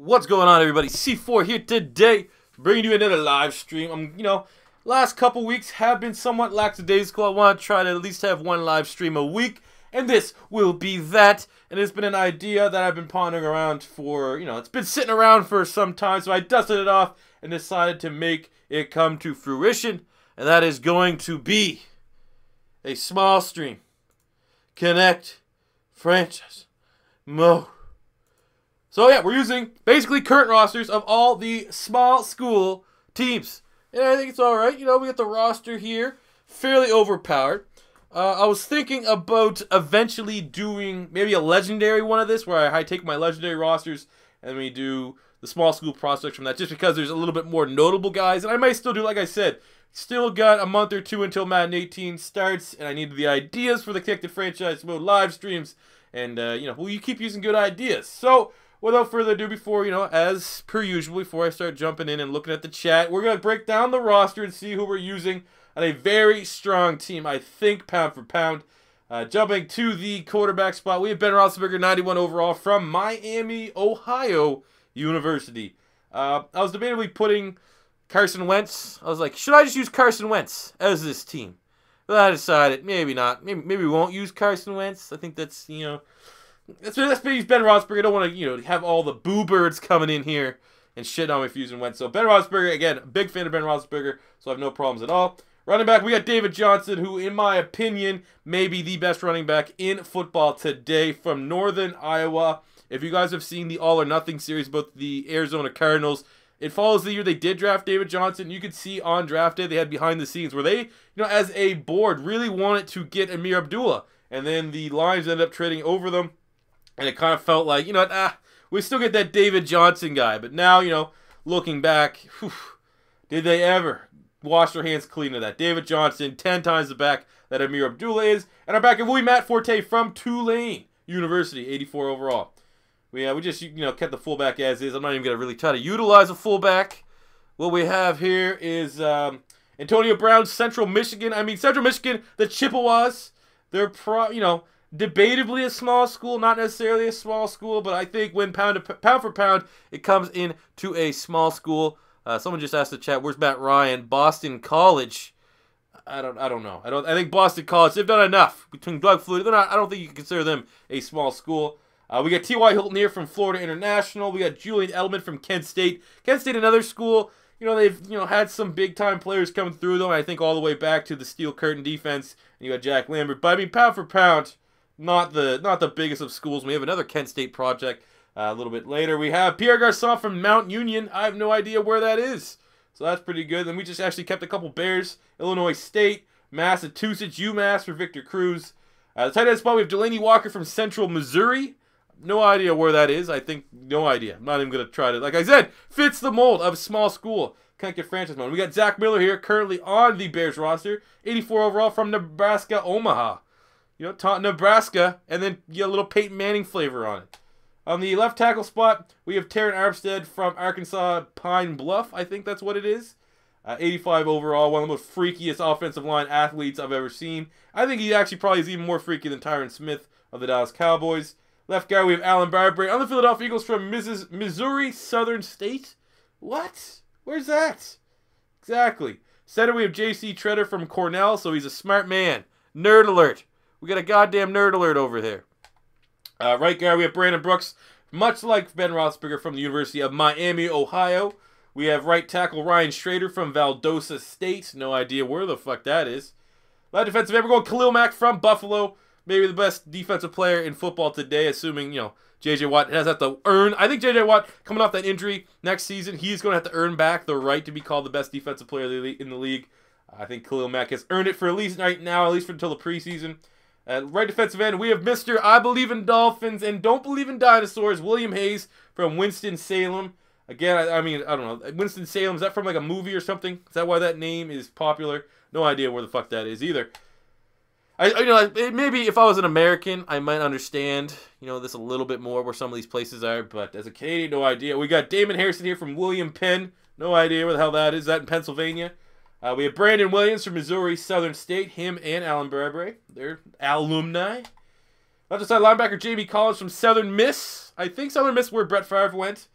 What's going on, everybody? C4 here today, bringing you another live stream. Last couple weeks have been somewhat lackadaisical. I want to try to at least have one live stream a week, and this will be that. And it's been an idea that I've been pondering around for, it's been sitting around for some time, so I dusted it off and decided to make it come to fruition. And that is going to be a small stream. Connect franchise mode. So yeah, we're using basically current rosters of all the small school teams. And I think it's alright. We got the roster here. Fairly overpowered. I was thinking about eventually doing maybe a legendary one of this, where I take my legendary rosters and we do the small school prospects from that, just because there's a little bit more notable guys. And I might still do, like I said, still got a month or two until Madden 18 starts, and I need the ideas for the Connected Franchise Mode live streams. And, you keep using good ideas. So, without further ado, as per usual, before I start jumping in and looking at the chat, we're going to break down the roster and see who we're using on a very strong team, I think, pound for pound. Jumping to the quarterback spot, we have Ben Roethlisberger, 91 overall, from Miami, Ohio University. I was debatably putting Carson Wentz. I was like, should I just use Carson Wentz as this team? But I decided, maybe not. Maybe we won't use Carson Wentz. I think that's, let's use Ben Roethlisberger. I don't want to, have all the boo birds coming in here and shit on me for using Wentz. So Ben Roethlisberger, again, big fan of Ben Roethlisberger, so I have no problems at all. Running back, we got David Johnson, who, in my opinion, may be the best running back in football today, from Northern Iowa. If you guys have seen the All or Nothing series about the Arizona Cardinals, it follows the year they did draft David Johnson. You could see on draft day they had behind the scenes where they, as a board, really wanted to get Amir Abdullah. And then the Lions ended up trading over them. And it kind of felt like, we still get that David Johnson guy. But now, looking back, did they ever wash their hands clean of that? David Johnson, 10 times the back that Amir Abdullah is. And our back will be Matt Forte from Tulane University, 84 overall. We just, kept the fullback as is. I'm not even going to really try to utilize a fullback. What we have here is Antonio Brown, Central Michigan. Central Michigan, the Chippewas. They're, debatably a small school, not necessarily a small school, but I think when pound for pound, it comes into a small school. Someone just asked the chat, where's Matt Ryan? Boston College. I don't know. I think Boston College, they've done enough between Doug Flutie. I don't think you can consider them a small school. We got T.Y. Hilton here from Florida International. We got Julian Edelman from Kent State. Kent State, another school. They've had some big time players coming through them. I think all the way back to the Steel Curtain defense. And you got Jack Lambert. But pound for pound, not the biggest of schools. We have another Kent State project a little bit later. We have Pierre Garçon from Mount Union. I have no idea where that is, so that's pretty good. Then we just actually kept a couple Bears. Illinois State, Massachusetts, UMass for Victor Cruz. The tight end spot, we have Delaney Walker from Central Missouri. No idea where that is. I think no idea. I'm not even going to try to. Like I said, fits the mold of a small school. Can't get franchise mode. We got Zach Miller here, currently on the Bears roster. 84 overall from Nebraska, Omaha. Nebraska, and then you get a little Peyton Manning flavor on it. On the left tackle spot, we have Terran Armstead from Arkansas Pine Bluff. I think that's what it is. 85 overall, one of the most freakiest offensive line athletes I've ever seen. I think he actually probably is even more freaky than Tyron Smith of the Dallas Cowboys. Left guard, we have Alan Barbary on the Philadelphia Eagles from Missouri Southern State. What? Where's that? Exactly. Center, we have J.C. Treader from Cornell, so he's a smart man. Nerd alert. We got a goddamn nerd alert over there. Right guard, we have Brandon Brooks, much like Ben Roethlisberger from the University of Miami, Ohio. We have right tackle Ryan Schrader from Valdosta State. No idea where the fuck that is. Left defensive end, we're going Khalil Mack from Buffalo. Maybe the best defensive player in football today, assuming, J.J. Watt has to earn. I think J.J. Watt, coming off that injury next season, he's going to have to earn back the right to be called the best defensive player in the league. I think Khalil Mack has earned it for at least right now, at least until the preseason. At right defensive end, we have Mr. I Believe in Dolphins and Don't Believe in Dinosaurs, William Hayes from Winston-Salem. Again, I don't know. Winston-Salem, is that from like a movie or something? Is that why that name is popular? No idea where the fuck that is either. Maybe if I was an American, I might understand, this a little bit more where some of these places are. But as a Canadian, no idea. We got Damon Harrison here from William Penn. No idea where the hell that is. Is that in Pennsylvania? We have Brandon Williams from Missouri Southern State. Him and Alan Barbary. They're alumni. Left side linebacker Jamie Collins from Southern Miss. I think Southern Miss where Brett Favre went.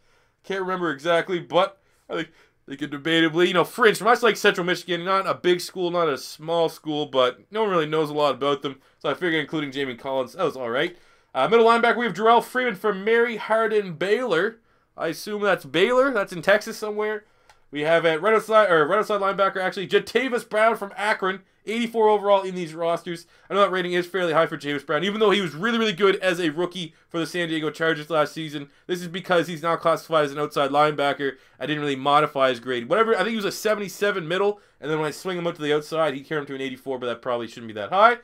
Can't remember exactly, but I think they could debatably, fringe. Much like Central Michigan, not a big school, not a small school, but no one really knows a lot about them. So I figured including Jamie Collins, that was all right. Middle linebacker, we have Jarrell Freeman from Mary Hardin Baylor. I assume that's Baylor. That's in Texas somewhere. We have at right outside linebacker, actually, Jatavis Brown from Akron. 84 overall in these rosters. I know that rating is fairly high for Jatavis Brown, even though he was really, really good as a rookie for the San Diego Chargers last season. This is because he's now classified as an outside linebacker. I didn't really modify his grade. Whatever, I think he was a 77 middle, and then when I swing him out to the outside, he carried him to an 84, but that probably shouldn't be that high.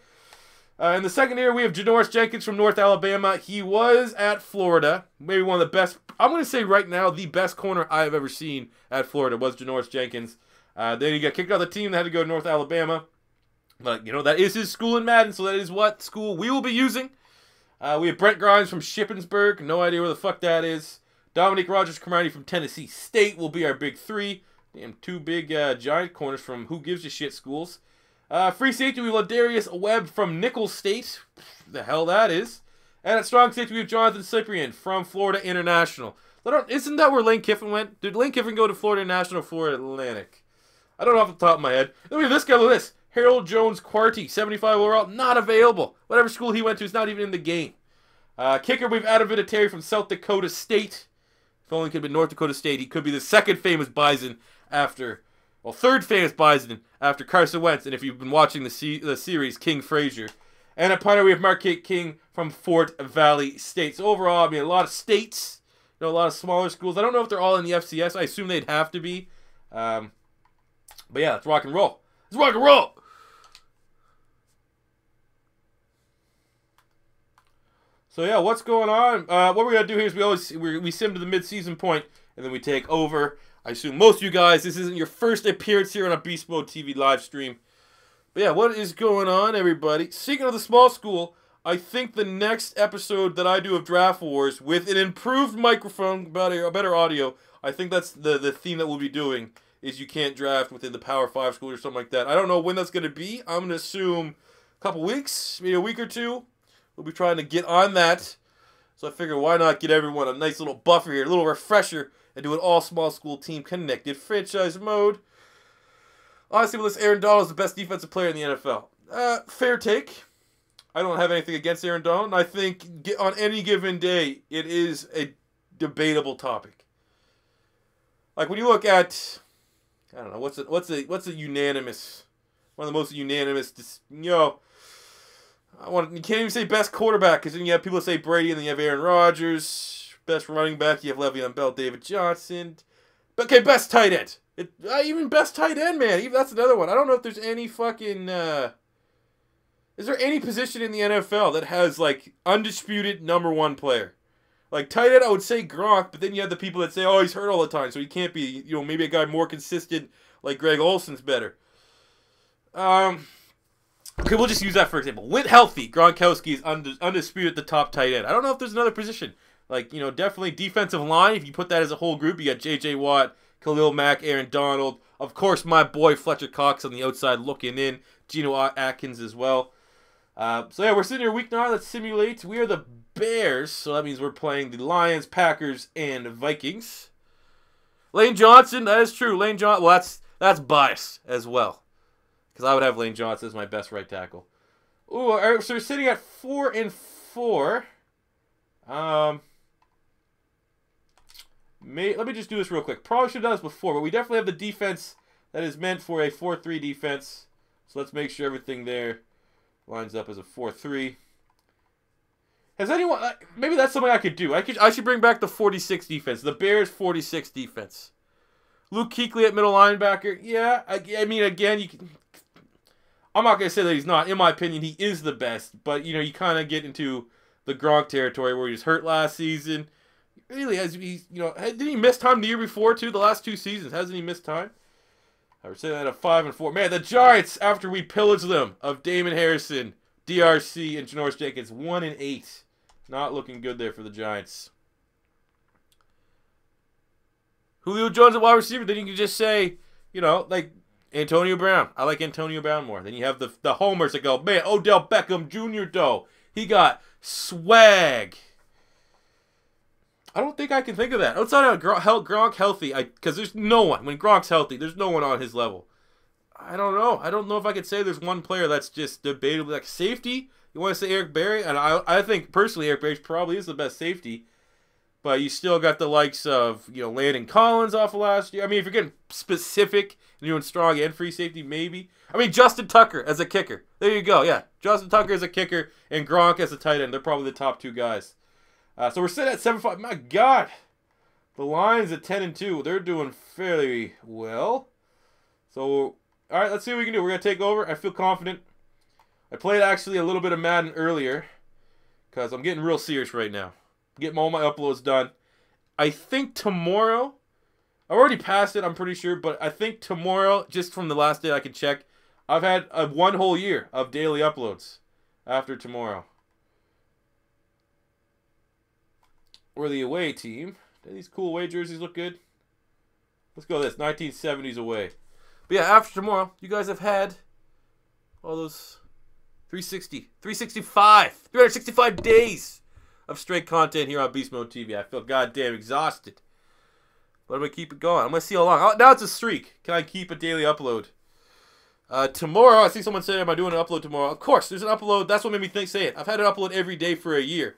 In the secondary, we have Janoris Jenkins from North Alabama. He was at Florida. Maybe one of the best, I'm going to say right now, the best corner I have ever seen at Florida was Janoris Jenkins. Then he got kicked out of the team. They had to go to North Alabama. But, that is his school in Madden, so that is what school we will be using. We have Brent Grimes from Shippensburg. No idea where the fuck that is. Dominique Rodgers-Cromartie from Tennessee State will be our big three. Damn, two big giant corners from who gives a shit schools. Free safety, we have Darius Webb from Nicholls State. The hell that is. And at strong safety, we have Jonathan Cyprian from Florida International. Isn't that where Lane Kiffin went? Did Lane Kiffin go to Florida International or Florida Atlantic? I don't know off the top of my head. Then we have this guy, look at this. Harold Jones-Quarty, 75 overall, not available. Whatever school he went to is not even in the game. Kicker, we have Adam Vinatieri from South Dakota State. If only it could have been North Dakota State, he could be the second famous Bison after, third famous Bison after Carson Wentz. And if you've been watching the series, King Frazier. And at punter, we have Marquette King from Fort Valley State. So overall, a lot of states, a lot of smaller schools. I don't know if they're all in the FCS. I assume they'd have to be. But yeah, let's rock and roll. Let's rock and roll! So yeah, what's going on? What we're gonna do here is we sim to the mid-season point, and then we take over. I assume most of you guys, this isn't your first appearance here on a Beast Mode TV live stream. But yeah, what is going on, everybody? Speaking of the small school, I think the next episode that I do of Draft Wars with an improved microphone, better audio, I think that's the theme that we'll be doing. Is you can't draft within the Power 5 school or something like that. I don't know when that's going to be. I'm going to assume a couple weeks, maybe a week or two. We'll be trying to get on that. So I figure why not get everyone a nice little buffer here, a little refresher, and do an all small school team connected franchise mode. Honestly, with this, Aaron Donald is the best defensive player in the NFL. Fair take. I don't have anything against Aaron Donald. And I think on any given day, it is a debatable topic. Like when you look at, I don't know, what's a unanimous, one of the most unanimous, you can't even say best quarterback, because then you have people say Brady, and then you have Aaron Rodgers. Best running back, you have Le'Veon Bell, David Johnson. But, okay, best tight end. Even best tight end, man. Even that's another one. I don't know if there's any fucking, is there any position in the NFL that has, like, undisputed #1 player? Like, tight end, I would say Gronk, but then you have the people that say, oh, he's hurt all the time, so he can't be, maybe a guy more consistent like Greg Olson's better. Okay, we'll just use that for example. With healthy, Gronkowski is undisputed the top tight end. I don't know if there's another position. Like, definitely defensive line. If you put that as a whole group, you got J.J. Watt, Khalil Mack, Aaron Donald. Of course, my boy Fletcher Cox on the outside looking in. Geno Atkins as well. So, yeah, we're sitting here week 9. Let's simulate. We are the Bears, so that means we're playing the Lions, Packers, and Vikings. Lane Johnson, that is true. Lane Johnson, well, that's bias as well. Because I would have Lane Johnson as my best right tackle. Ooh, all right, so we're sitting at 4-4. Let me just do this real quick. Probably should have done this before, but we definitely have the defense that is meant for a 4-3 defense. So let's make sure everything there lines up as a 4-3. Has anyone... maybe that's something I could do. I should bring back the 46 defense. The Bears 46 defense. Luke Kuechly at middle linebacker. Yeah, I mean, again, you can... I'm not going to say that he's not. In my opinion, he is the best. But, you kind of get into the Gronk territory where he was hurt last season. Really, didn't he miss time the year before, too? The last 2 seasons. Hasn't he missed time? I was saying that at 5-4. Man, the Giants, after we pillaged them of Damon Harrison, DRC, and Janoris Jenkins, 1-8. Not looking good there for the Giants. Julio Jones at wide receiver. Then you can just say, like Antonio Brown. I like Antonio Brown more. Then you have the homers that go, man, Odell Beckham Jr. though. He got swag. I don't think I can think of that. Outside of Gronk healthy, because there's no one. When Gronk's healthy, there's no one on his level. I don't know. I don't know if I could say there's one player that's just debatably like safety. You want to say Eric Berry? And I think personally Eric Berry probably is the best safety. But you still got the likes of, Landon Collins off of last year. I mean, if you're getting specific and you're doing strong and free safety, maybe. I mean, Justin Tucker as a kicker. There you go. Yeah, Justin Tucker as a kicker and Gronk as a tight end. They're probably the top two guys. So we're sitting at 7-5. My God. The Lions at 10-2. They're doing fairly well. So, all right, let's see what we can do. We're going to take over. I feel confident. I played actually a little bit of Madden earlier because I'm getting real serious right now. Getting all my uploads done. I think tomorrow, I've already passed it, I'm pretty sure, but I think tomorrow, just from the last day I can check, I've had one whole year of daily uploads after tomorrow. We're the away team. Do these cool away jerseys look good? Let's go this, 1970s away. But yeah, after tomorrow, you guys have had all those 365 days of straight content here on Beast Mode TV. I feel goddamn exhausted. But I'm going to keep it going. I'm going to see how long. Now it's a streak. Can I keep a daily upload? Tomorrow, I see someone saying, am I doing an upload tomorrow? Say there's an upload. That's what made me say it. I've had an upload every day for a year.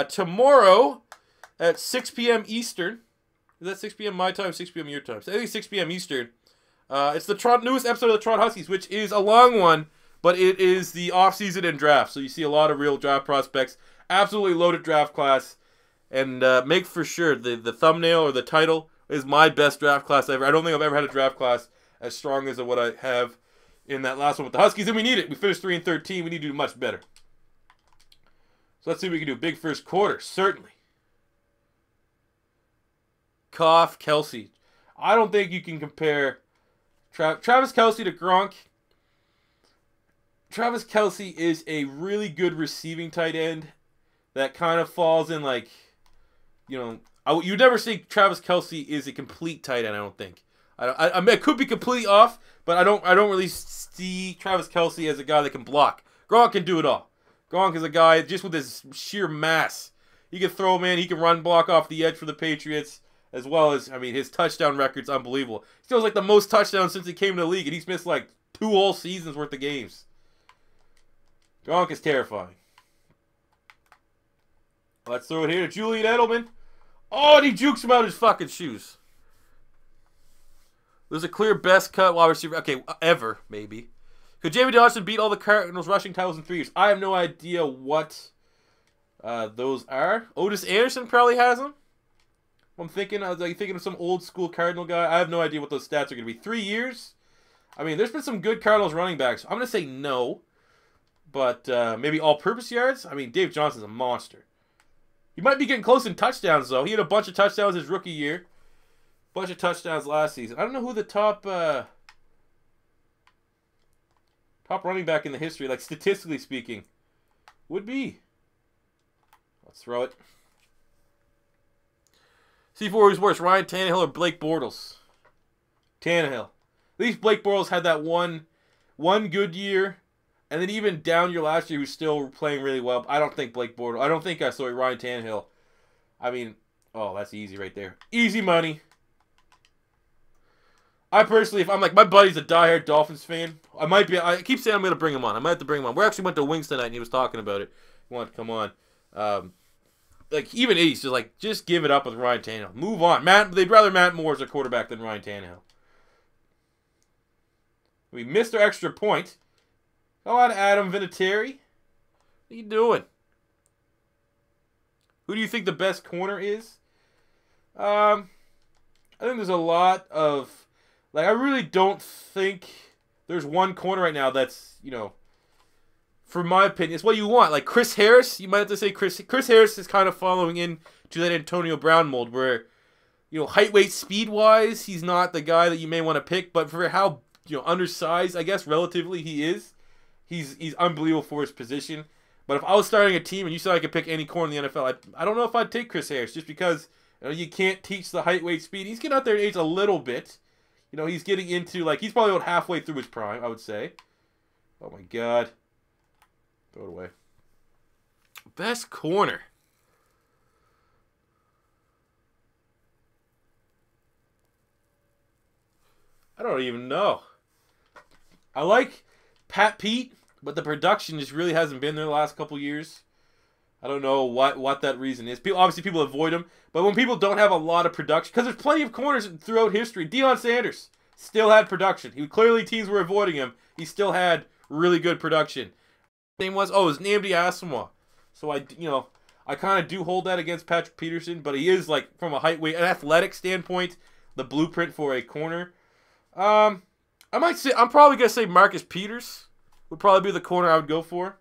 Tomorrow at 6 p.m. Eastern. Is that 6 p.m. my time, 6 p.m. your time? So I think 6 p.m. Eastern. It's the newest episode of the Toronto Huskies, which is a long one, but it is the off-season and draft. So you see a lot of real draft prospects. Absolutely loaded draft class. And make for sure the thumbnail or the title is my best draft class ever. I don't think I've ever had a draft class as strong as what I have in that last one with the Huskies. And we need it. We finished 3-13. We need to do much better. So let's see what we can do. Big first quarter. Certainly. Koff, Kelsey. I don't think you can compare Travis Kelsey to Gronk. Travis Kelsey is a really good receiving tight end that kind of falls in like, you'd never say Travis Kelsey is a complete tight end, I don't think. I mean, I could be completely off, but I don't really see Travis Kelsey as a guy that can block. Gronk can do it all. Gronk is a guy just with his sheer mass. He can throw, man. He can run block off the edge for the Patriots, as well as, I mean, his touchdown record's unbelievable. He still has like the most touchdowns since he came to the league, and he's missed like 2 whole seasons worth of games. Gronk is terrifying. Let's throw it here to Julian Edelman. Oh, and he jukes him out of his fucking shoes. There's a clear best cut wide receiver. Okay, ever, maybe. Could Jamie Dodson beat all the Cardinals rushing titles in 3 years? I have no idea what those are. Otis Anderson probably has them. I was thinking of some old school Cardinal guy. I have no idea what those stats are going to be. 3 years? I mean, there's been some good Cardinals running backs. I'm going to say no. But maybe all-purpose yards? I mean, Dave Johnson's a monster. He might be getting close in touchdowns, though. He had a bunch of touchdowns his rookie year. Bunch of touchdowns last season. I don't know who the top running back in the history, like statistically speaking, would be. Let's throw it. C4 is worse, Ryan Tannehill or Blake Bortles? Tannehill. At least Blake Bortles had that one good year. And then even down year last year, he was still playing really well. I don't think Blake Bortles. I don't think Ryan Tannehill. I mean, oh, that's easy right there. Easy money. I personally, if I'm like, my buddy's a diehard Dolphins fan, I keep saying I'm going to bring him on. I might have to bring him on. We actually went to Wings tonight and he was talking about it. He wanted to come on. Like, even East is like, just give it up with Ryan Tannehill. Move on. They'd rather Matt Moore as a quarterback than Ryan Tannehill. We missed our extra point. Go on, Adam Vinatieri. What are you doing? Who do you think the best corner is? I think there's a lot of... Like, I really don't think there's one corner right now that's, for my opinion, it's what you want. Like, Chris Harris, you might have to say Chris Harris is kind of following into that Antonio Brown mold where, height, weight, speed-wise, he's not the guy that you may want to pick. But for how, undersized, I guess, relatively he is, he's unbelievable for his position. But if I was starting a team and you said I could pick any corner in the NFL, I don't know if I'd take Chris Harris just because you can't teach the height, weight, speed. He's getting out there in age a little bit. He's getting into, like, he's probably about halfway through his prime, I would say. Oh, my God. Throw it away. Best corner. I don't even know. I like Pat Pete, but the production just really hasn't been there the last couple years. I don't know what that reason is. Obviously, people avoid him, but when people don't have a lot of production, because there's plenty of corners throughout history. Deion Sanders still had production. Clearly, teams were avoiding him. He still had really good production. His name was his Nnamdi Asomugha. So I kind of do hold that against Patrick Peterson, but he is like from a height, weight, and athletic standpoint, the blueprint for a corner. I'm probably gonna say Marcus Peters would probably be the corner I would go for.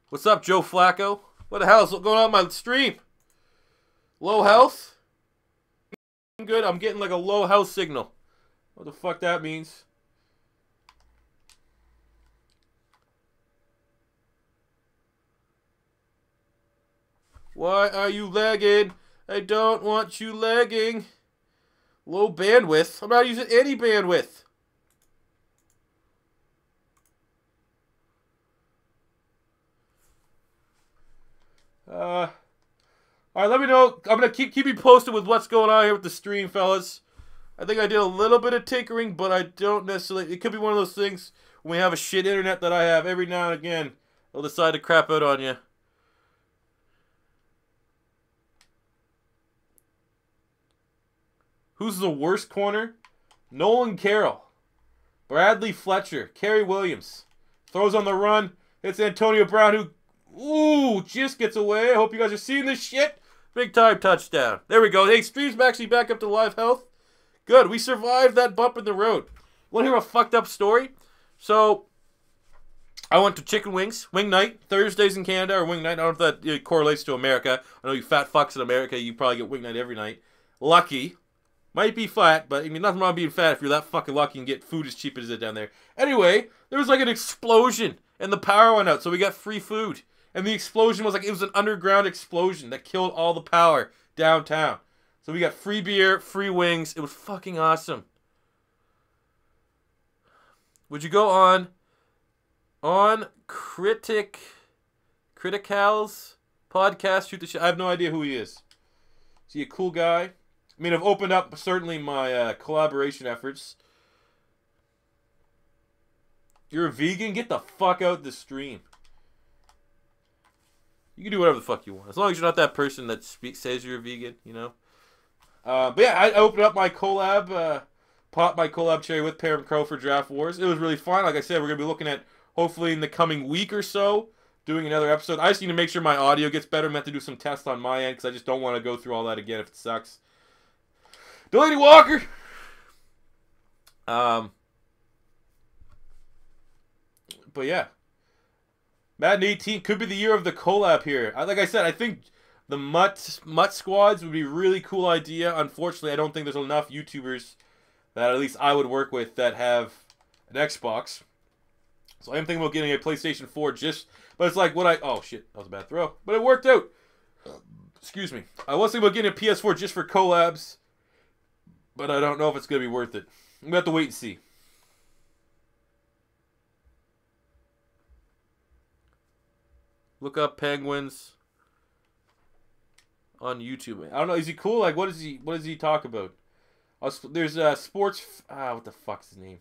What's up, Joe Flacco? What the hell is going on my stream? Low health? Good. I'm getting like a low health signal. What the fuck that means? Why are you lagging? I don't want you lagging. Low bandwidth. I'm not using any bandwidth. Alright, let me know. I'm going to keep you posted with what's going on here with the stream, fellas. I think I did a little bit of tinkering, but I don't necessarily... It could be one of those things when we have a shit internet that I have every now and again. They'll decide to crap out on you. Who's the worst corner? Nolan Carroll. Bradley Fletcher. Kerry Williams. Throws on the run. It's Antonio Brown who... Ooh, just gets away. I hope you guys are seeing this shit. Big time touchdown. There we go. Hey, stream's actually back up to live health. Good. We survived that bump in the road. Want to hear a fucked up story? So, I went to Chicken Wings. Wing night. Thursdays in Canada or wing night. I don't know if that correlates to America. I know you fat fucks in America. You probably get wing night every night. Lucky. Might be fat, but I mean, nothing wrong with being fat if you're that fucking lucky and get food as cheap as it down there. Anyway, there was like an explosion and the power went out, so we got free food. And the explosion was like, it was an underground explosion that killed all the power downtown. So we got free beer, free wings. It was fucking awesome. Would you go on Critical's podcast? Shoot the shit. I have no idea who he is. Is he a cool guy? I mean, I've opened up certainly my collaboration efforts. You're a vegan? Get the fuck out the stream. You can do whatever the fuck you want. As long as you're not that person that says you're a vegan, you know? But yeah, I opened up my collab, popped my collab cherry with Pear and Crow for Draft Wars. It was really fun. Like I said, we're going to be looking at, hopefully in the coming week or so, doing another episode. I just need to make sure my audio gets better. I'm going to have to do some tests on my end because I just don't want to go through all that again if it sucks. Delaney Walker! But yeah. Madden 18 could be the year of the collab here. Like I said, I think the Mutt squads would be a really cool idea. Unfortunately, I don't think there's enough YouTubers that at least I would work with that have an Xbox. So I am thinking about getting a PlayStation 4 just... But it's like what I... Oh, shit. That was a bad throw. But it worked out. Excuse me. I was thinking about getting a PS4 just for collabs. But I don't know if it's going to be worth it. I'm going to have to wait and see. Look up Penguins on YouTube. I don't know. Is he cool? Like, what does he talk about? There's sports. What the fuck's his name?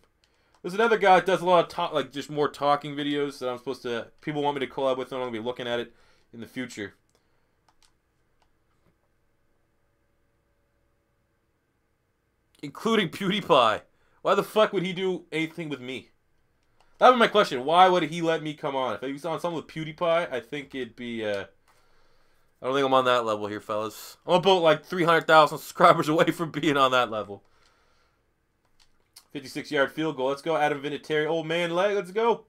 There's another guy that does a lot of talk, like just more talking videos that I'm supposed to. People want me to collab with, and I'm gonna be looking at it in the future. Including PewDiePie. Why the fuck would he do anything with me? That was my question. Why would he let me come on? If he was on something with PewDiePie, I think it'd be, I don't think I'm on that level here, fellas. I'm about like 300,000 subscribers away from being on that level. 56-yard field goal. Let's go, Adam Vinatieri. Old man leg. Let's go.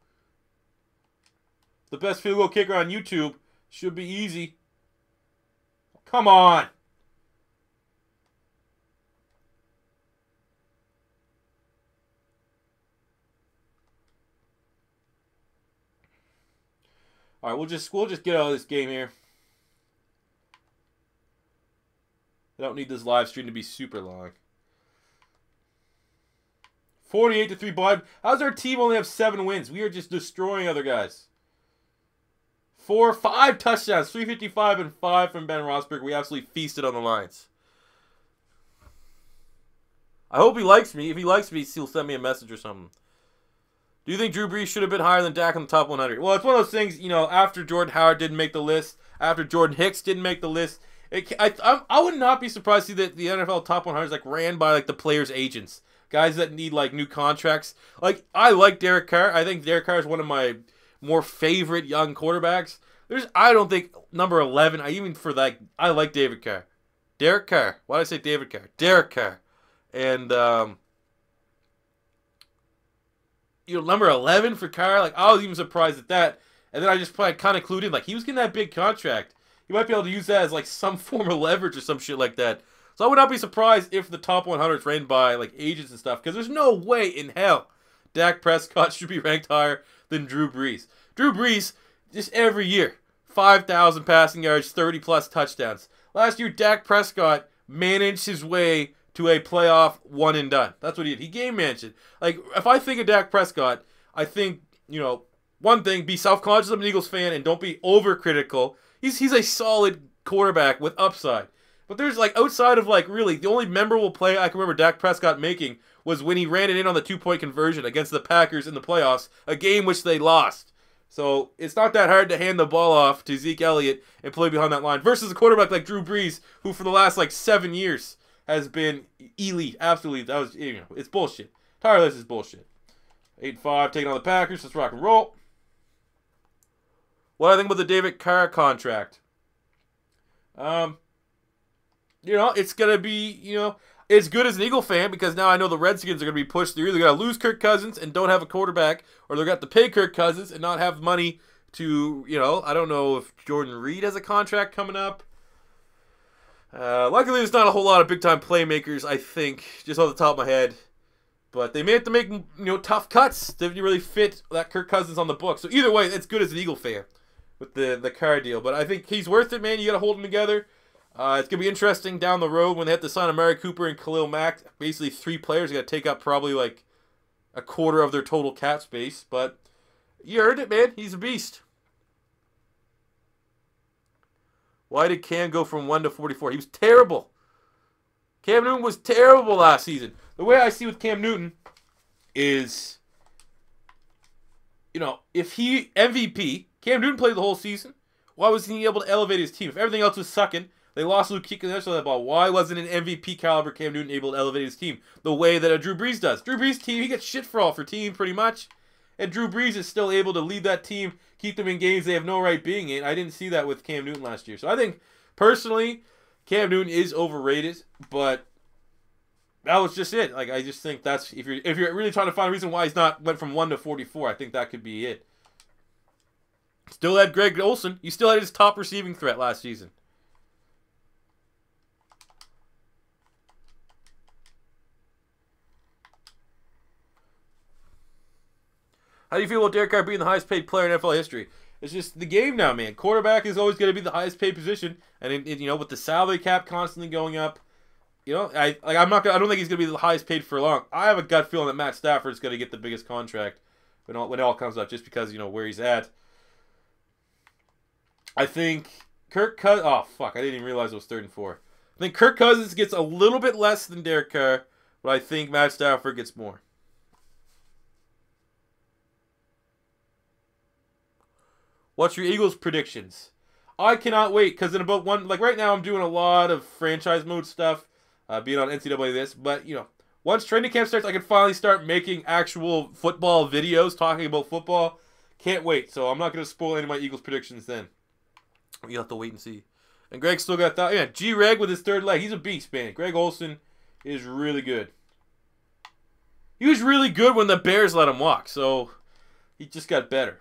The best field goal kicker on YouTube. Should be easy. Come on. All right, we'll just get out of this game here. I don't need this live stream to be super long. 48-3 blind. How's our team only have 7 wins? We are just destroying other guys. 5 touchdowns, 355 and 5 from Ben Roethlisberger. We absolutely feasted on the Lions. I hope he likes me. If he likes me, he'll send me a message or something. Do you think Drew Brees should have been higher than Dak in the top 100? Well, it's one of those things, you know, after Jordan Howard didn't make the list, after Jordan Hicks didn't make the list, I would not be surprised to see that the NFL top 100 is like ran by like the players' agents. Guys that need like new contracts. Like, I like Derek Carr. I think Derek Carr is one of my more favorite young quarterbacks. I don't think number 11, I like David Carr. Derek Carr. Why did I say David Carr? Derek Carr. And, you know, number 11 for Carr, like, I was even surprised at that. And then I just kind of clued in, like, he was getting that big contract. He might be able to use that as, like, some form of leverage or some shit like that. So I would not be surprised if the top 100 is ranked by, like, agents and stuff. Because there's no way in hell Dak Prescott should be ranked higher than Drew Brees. Drew Brees, just every year, 5,000 passing yards, 30-plus touchdowns. Last year, Dak Prescott managed his way to a playoff one and done. That's what he did. He game managed it. Like, if I think of Dak Prescott, I think, you know, one thing, be self-conscious of an Eagles fan and don't be overcritical. He's a solid quarterback with upside. But there's, like, outside of, like, really, the only memorable play I can remember Dak Prescott making was when he ran it in on the two-point conversion against the Packers in the playoffs, a game which they lost. So it's not that hard to hand the ball off to Zeke Elliott and play behind that line versus a quarterback like Drew Brees, who for the last, like, 7 years has been elite. Absolutely. That was, you know, it's bullshit. Tireless is bullshit. 8-5, taking on the Packers. Let's rock and roll. What do I think about the David Carr contract? You know, it's going to be, you know, it's good as an Eagle fan because now I know the Redskins are going to be pushed through. They're going to lose Kirk Cousins and don't have a quarterback, or they're going to have to pay Kirk Cousins and not have money to, you know, I don't know if Jordan Reed has a contract coming up. Luckily, there's not a whole lot of big-time playmakers, I think, just off the top of my head. But they may have to make, you know, tough cuts to really fit that Kirk Cousins on the book. So either way, it's good as an Eagle fan with the Carr deal. But I think he's worth it, man. You got to hold him together. It's going to be interesting down the road when they have to sign Amari Cooper and Khalil Mack. Basically, 3 players got to take up probably like a quarter of their total cap space. But you heard it, man. He's a beast. Why did Cam go from 1 to 44? He was terrible. Cam Newton was terrible last season. The way I see with Cam Newton is, you know, if he MVP, Cam Newton played the whole season, why wasn't he able to elevate his team? If everything else was sucking, they lost Luke Kuechly and the rest of that ball. Why wasn't an MVP caliber Cam Newton able to elevate his team the way that a Drew Brees does? Drew Brees' team, he gets shit for all for team pretty much. And Drew Brees is still able to lead that team, keep them in games they have no right being in. I didn't see that with Cam Newton last year. So I think, personally, Cam Newton is overrated, but that was just it. Like, I just think that's, if you're really trying to find a reason why he's not went from 1 to 44, I think that could be it. Still had Greg Olsen. He still had his top receiving threat last season. How do you feel about Derek Carr being the highest paid player in NFL history? It's just the game now, man. Quarterback is always going to be the highest paid position, and you know, with the salary cap constantly going up, you know, I don't think he's going to be the highest paid for long. I have a gut feeling that Matt Stafford is going to get the biggest contract when it all comes up, just because, you know, where he's at. I think Kirk Cousins. Oh fuck! I didn't even realize it was 3rd and 4. I think Kirk Cousins gets a little bit less than Derek Carr, but I think Matt Stafford gets more. What's your Eagles predictions? I cannot wait, because in about right now I'm doing a lot of franchise mode stuff, being on NCAA this, but, you know, once training camp starts, I can finally start making actual football videos, talking about football. Can't wait, so I'm not going to spoil any of my Eagles predictions then. You'll have to wait and see. And Greg still got that. Yeah, G-Reg with his 3rd leg. He's a beast, man. Greg Olsen is really good. He was really good when the Bears let him walk, so he just got better.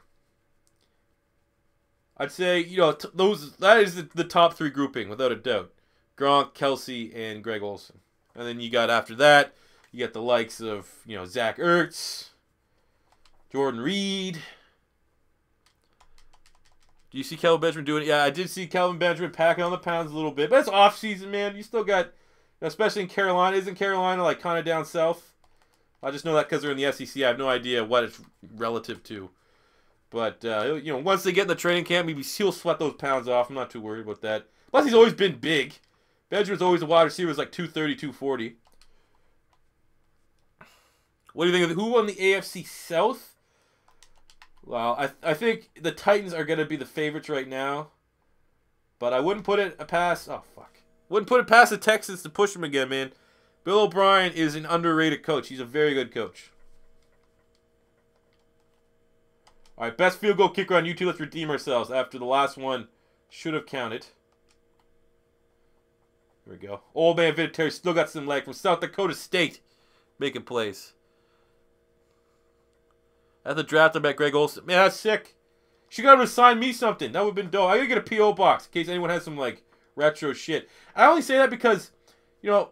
I'd say, you know, that is the top 3 grouping, without a doubt. Gronk, Kelsey, and Greg Olsen. And then you got, after that, you got the likes of, you know, Zach Ertz, Jordan Reed. Do you see Kelvin Benjamin doing it? Yeah, I did see Kelvin Benjamin packing on the pounds a little bit. But it's off-season, man. You still got, especially in Carolina. Isn't Carolina, like, kind of down south? I just know that because they're in the SEC. I have no idea what it's relative to. But, you know, once they get in the training camp, maybe he'll sweat those pounds off. I'm not too worried about that. Plus, he's always been big. Benjamin's always a wide receiver, like 230, 240. What do you think of who won the AFC South? Well, I think the Titans are going to be the favorites right now. But I wouldn't put it past... Oh, fuck. Wouldn't put it past the Texans to push them again, man. Bill O'Brien is an underrated coach. He's a very good coach. All right, best field goal kicker on YouTube. Let's redeem ourselves after the last one should have counted. Here we go. Old man Vinatieri still got some leg from South Dakota State. Making plays. At the draft, I met Greg Olsen. Man, that's sick. She got to sign me something. That would have been dope. I gotta get a P.O. box in case anyone has some, like, retro shit. I only say that because, you know,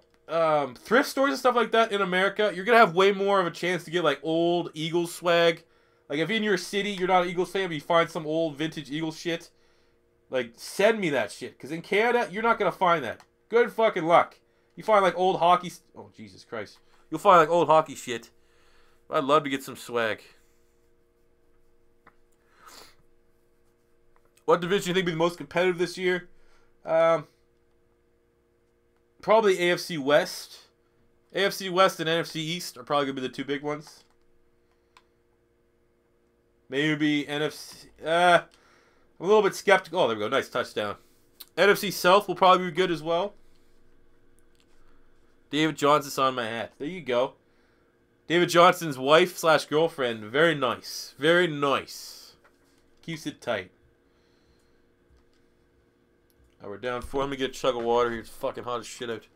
thrift stores and stuff like that in America, you're going to have way more of a chance to get, like, old Eagles swag. Like, if in your city you're not an Eagles fan, but you find some old vintage Eagles shit, like, send me that shit. Because in Canada, you're not going to find that. Good fucking luck. You find, like, old hockey... Oh, Jesus Christ. You'll find, like, old hockey shit. I'd love to get some swag. What division do you think will be the most competitive this year? Probably AFC West. AFC West and NFC East are probably going to be the two big ones. Maybe NFC... I'm a little bit skeptical. Oh, there we go. Nice touchdown. NFC South will probably be good as well. David Johnson's on my hat. There you go. David Johnson's wife / girlfriend. Very nice. Very nice. Keeps it tight. All right, we're down 4. Let me get a chug of water here. It's fucking hot as shit out.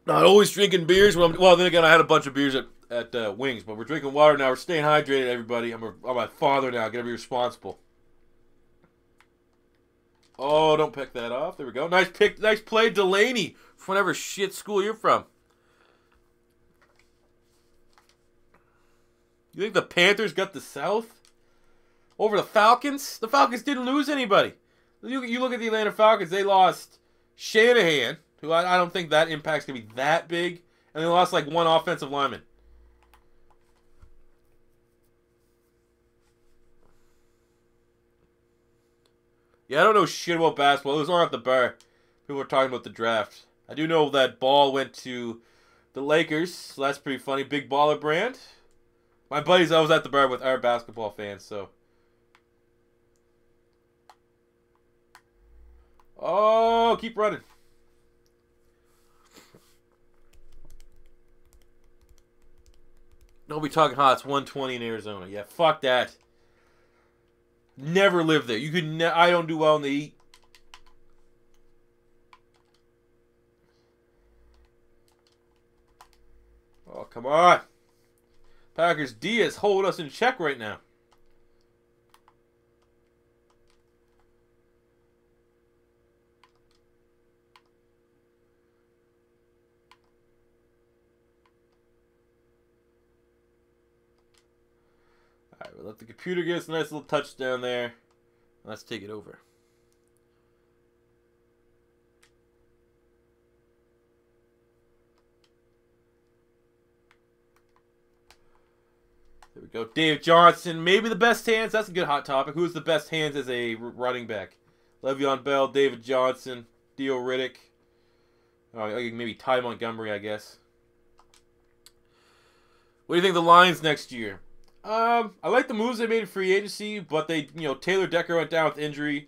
Not always drinking beers. Well, then again, I had a bunch of beers at Wings, but we're drinking water now. We're staying hydrated, everybody. I'm a father now. Gotta be responsible. Oh, don't pick that off. There we go. Nice pick. Nice play, Delaney. From whatever shit school you're from. You think the Panthers got the South over the Falcons? The Falcons didn't lose anybody. You look at the Atlanta Falcons. They lost Shanahan, who I don't think that impact's going to be that big. And they lost like one offensive lineman. Yeah, I don't know shit about basketball. It was on at the bar. People were talking about the draft. I do know that Ball went to the Lakers, so that's pretty funny. Big baller brand. My buddies, I was at the bar with our basketball fans, so. Oh, keep running. Don't be talking hot. It's 120 in Arizona. Yeah, fuck that. Never lived there. You could. I don't do well in the heat. Oh, come on. Packers D is holding us in check right now. Alright, we'll let the computer get us a nice little touchdown there. Let's take it over. There we go. Dave Johnson, maybe the best hands. That's a good hot topic. Who's the best hands as a running back? Le'Veon Bell, David Johnson, Theo Riddick. Oh, maybe Ty Montgomery, I guess. What do you think of the Lions next year? I like the moves they made in free agency, but they, Taylor Decker went down with injury.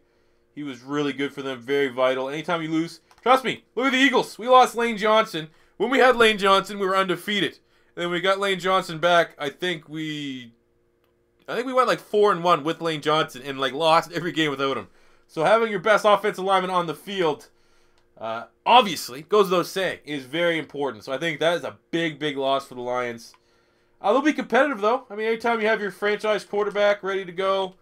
He was really good for them, very vital. Anytime you lose, trust me, look at the Eagles. We lost Lane Johnson. When we had Lane Johnson, we were undefeated. And then we got Lane Johnson back. I think we went like 4-1 with Lane Johnson and like lost every game without him. So having your best offensive lineman on the field, obviously, goes without saying, is very important. So I think that is a big, big loss for the Lions. They'll be competitive, though. I mean, anytime you have your franchise quarterback ready to go.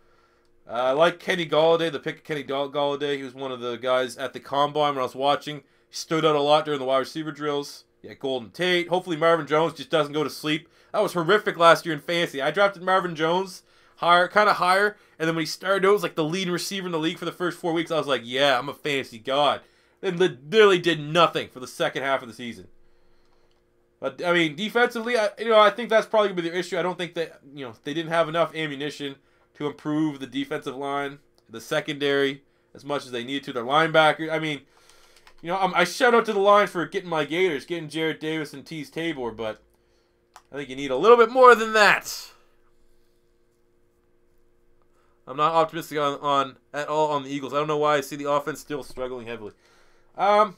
I like Kenny Golladay, the pick of Kenny Golladay. He was one of the guys at the Combine when I was watching. He stood out a lot during the wide receiver drills. Yeah, Golden Tate. Hopefully Marvin Jones just doesn't go to sleep. That was horrific last year in fantasy. I drafted Marvin Jones kind of higher, and then when he started out, it was like the leading receiver in the league for the first 4 weeks. I was like, yeah, I'm a fantasy god. Then literally did nothing for the second half of the season. But, I mean, defensively, I think that's probably going to be their issue. I don't think that, they didn't have enough ammunition to improve the defensive line, the secondary, as much as they needed to. Their linebackers, I mean, You know, I shout out to the line for getting my Gators, getting Jarrad Davis and Tease Tabor, but I think you need a little bit more than that. I'm not optimistic at all on the Eagles. I don't know why I see the offense still struggling heavily. No,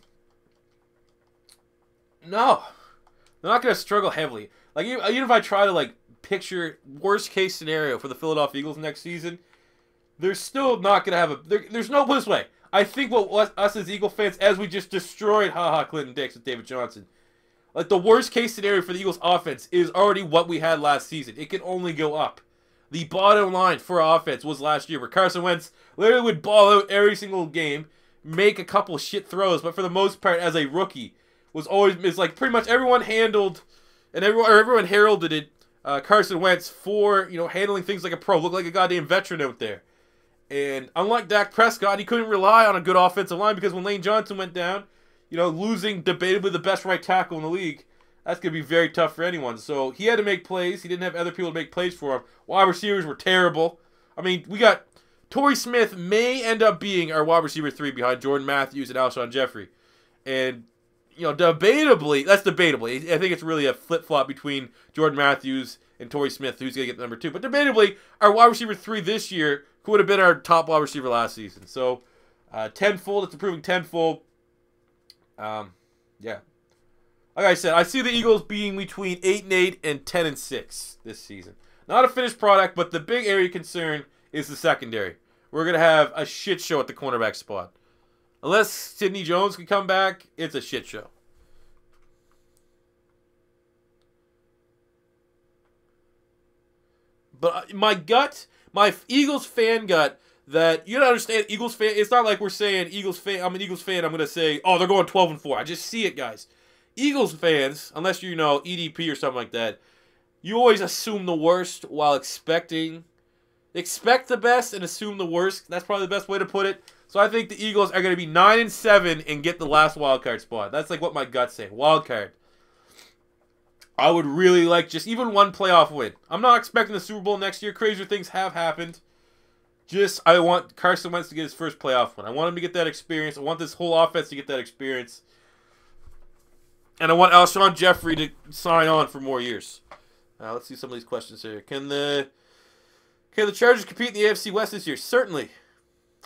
they're not going to struggle heavily. Like even if I try to like picture worst case scenario for the Philadelphia Eagles next season, they're still not going to have a. There's no this way. I think what us as Eagle fans, as we just destroyed Clinton Dix with David Johnson, like the worst case scenario for the Eagles offense is already what we had last season. It can only go up. The bottom line for our offense was last year where Carson Wentz literally would ball out every single game, make a couple shit throws, but for the most part, as a rookie, is like pretty much everyone handled, and everyone heralded it. Carson Wentz for handling things like a pro, looked like a goddamn veteran out there. And unlike Dak Prescott, he couldn't rely on a good offensive line because when Lane Johnson went down, losing debatably the best right tackle in the league, that's going to be very tough for anyone. So he had to make plays. He didn't have other people to make plays for him. Wide receivers were terrible. I mean, we got Torrey Smith may end up being our wide receiver 3 behind Jordan Matthews and Alshon Jeffrey. And, debatably, that's debatably. I think it's really a flip-flop between Jordan Matthews and Torrey Smith, who's going to get number 2. But debatably, our wide receiver 3 this year would have been our top wide receiver last season. So, tenfold. It's improving tenfold. Yeah. Like I said, I see the Eagles being between 8-8 and 10-6 this season. Not a finished product, but the big area of concern is the secondary. We're going to have a shit show at the cornerback spot. Unless Sidney Jones can come back, it's a shit show. But my gut, my Eagles fan gut, that you don't understand, Eagles fan, it's not like we're saying Eagles fan, I'm an Eagles fan, I'm going to say, oh, they're going 12-4. I just see it, guys. Eagles fans, unless you're, EDP or something like that, you always assume the worst while expect the best and assume the worst. That's probably the best way to put it. So I think the Eagles are going to be 9-7 and get the last wild card spot. That's like what my gut's saying. Wild card. I would really like just even one playoff win. I'm not expecting the Super Bowl next year. Crazier things have happened. I want Carson Wentz to get his first playoff win. I want him to get that experience. I want this whole offense to get that experience. And I want Alshon Jeffrey to sign on for more years. Let's see some of these questions here. Can the Chargers compete in the AFC West this year? Certainly.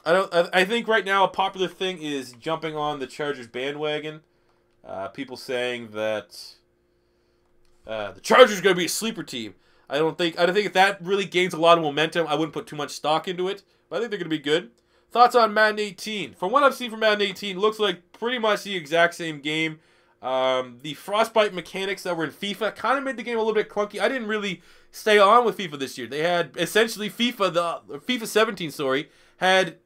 I think right now a popular thing is jumping on the Chargers bandwagon. People saying that the Chargers are going to be a sleeper team. I don't think if that really gains a lot of momentum, I wouldn't put too much stock into it. But I think they're going to be good. Thoughts on Madden 18? From what I've seen from Madden 18, looks like pretty much the exact same game. The frostbite mechanics that were in FIFA kind of made the game a little bit clunky. I didn't really stay on with FIFA this year. They had essentially FIFA 17, had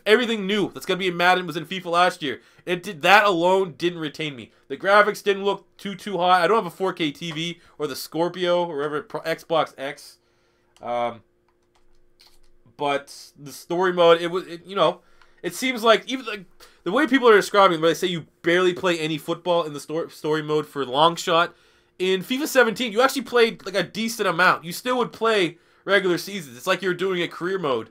everything new that's gonna be in Madden was in FIFA last year. That alone didn't retain me. The graphics didn't look too hot. I don't have a 4K TV or the Scorpio or whatever Xbox X. But the story mode, it seems like even like the way people are describing it, where they say you barely play any football in the story mode for long shot. In FIFA 17, you actually played like a decent amount. You still would play regular seasons. It's like you're doing a career mode.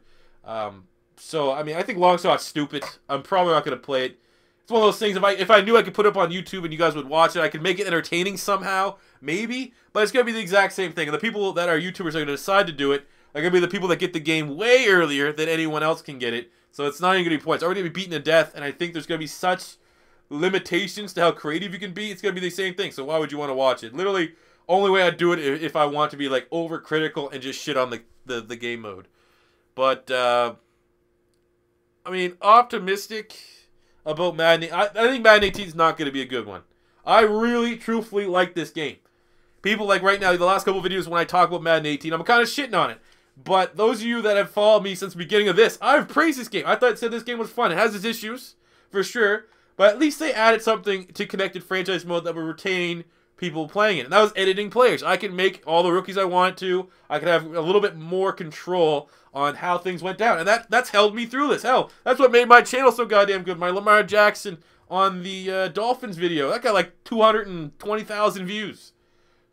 So I mean, I think long shot's stupid. I'm probably not going to play it. It's one of those things. If I knew I could put it up on YouTube and you guys would watch it, I could make it entertaining somehow, maybe. But it's going to be the exact same thing. And the people that are YouTubers are going to decide to do it are going to be the people that get the game way earlier than anyone else can get it. So it's not even going to be points. It's already going to be beaten to death, and I think there's going to be such limitations to how creative you can be. It's going to be the same thing, so why would you want to watch it? Literally, only way I'd do it if I want to be like overcritical and just shit on the game mode. But, I mean, optimistic about Madden. I think Madden 18 is not going to be a good one. I really, truthfully like this game. People like right now, the last couple videos when I talk about Madden 18, I'm kind of shitting on it. But those of you that have followed me since the beginning of this, I've praised this game. I said this game was fun. It has its issues, for sure. But at least they added something to connected franchise mode that would retain people playing it. And that was editing players. I can make all the rookies I want to. I can have a little bit more control on how things went down. And that's held me through this. Hell, that's what made my channel so goddamn good. My Lamar Jackson on the Dolphins video. That got like 220,000 views.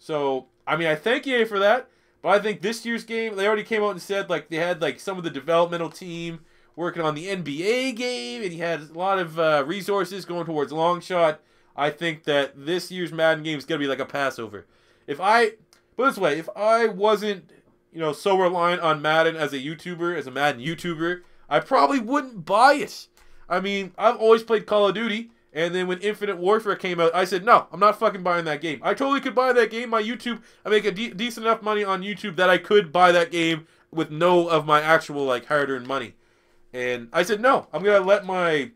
So, I mean, I thank EA for that. But I think this year's game, they already came out and said like they had like some of the developmental team working on the NBA game, and he had a lot of resources going towards long shot. I think that this year's Madden game is going to be like a Passover. Put it this way, if I wasn't, so reliant on Madden as a YouTuber, as a Madden YouTuber, I probably wouldn't buy it. I mean, I've always played Call of Duty, and then when Infinite Warfare came out, I said, no, I'm not fucking buying that game. I totally could buy that game. My YouTube, I make a decent enough money on YouTube that I could buy that game with no of my actual, like, hard-earned money. And I said, no, I'm going to let my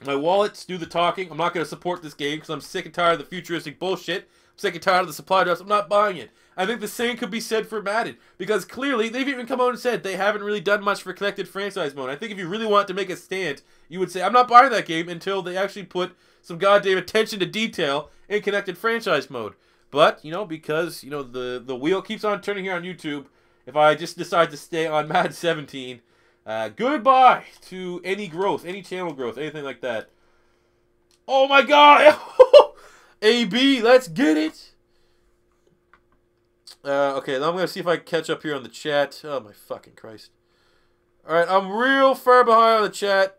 wallets do the talking. I'm not going to support this game because I'm sick and tired of the futuristic bullshit. I'm sick and tired of the supply drops. I'm not buying it. I think the same could be said for Madden because clearly they've even come out and said they haven't really done much for connected franchise mode. I think if you really want to make a stand, you would say, I'm not buying that game until they actually put some goddamn attention to detail in connected franchise mode. But, because, the wheel keeps on turning here on YouTube, if I just decide to stay on Madden 17, goodbye to any growth, any channel growth, anything like that. Oh my god! AB, let's get it! Okay, now I'm going to see if I can catch up here on the chat. Oh my fucking Christ. Alright, I'm real far behind on the chat.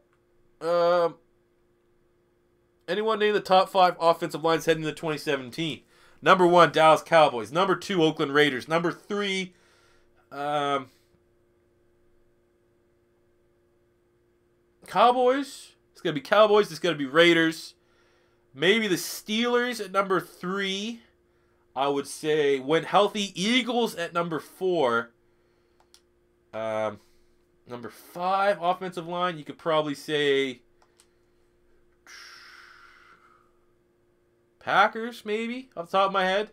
Anyone name the top 5 offensive lines heading into 2017? Number 1, Dallas Cowboys. Number 2, Oakland Raiders. Number 3, Cowboys. It's going to be Cowboys. It's going to be Raiders. Maybe the Steelers at number 3. I would say, when healthy, Eagles at number 4. Number 5, offensive line, you could probably say Packers, maybe, off the top of my head.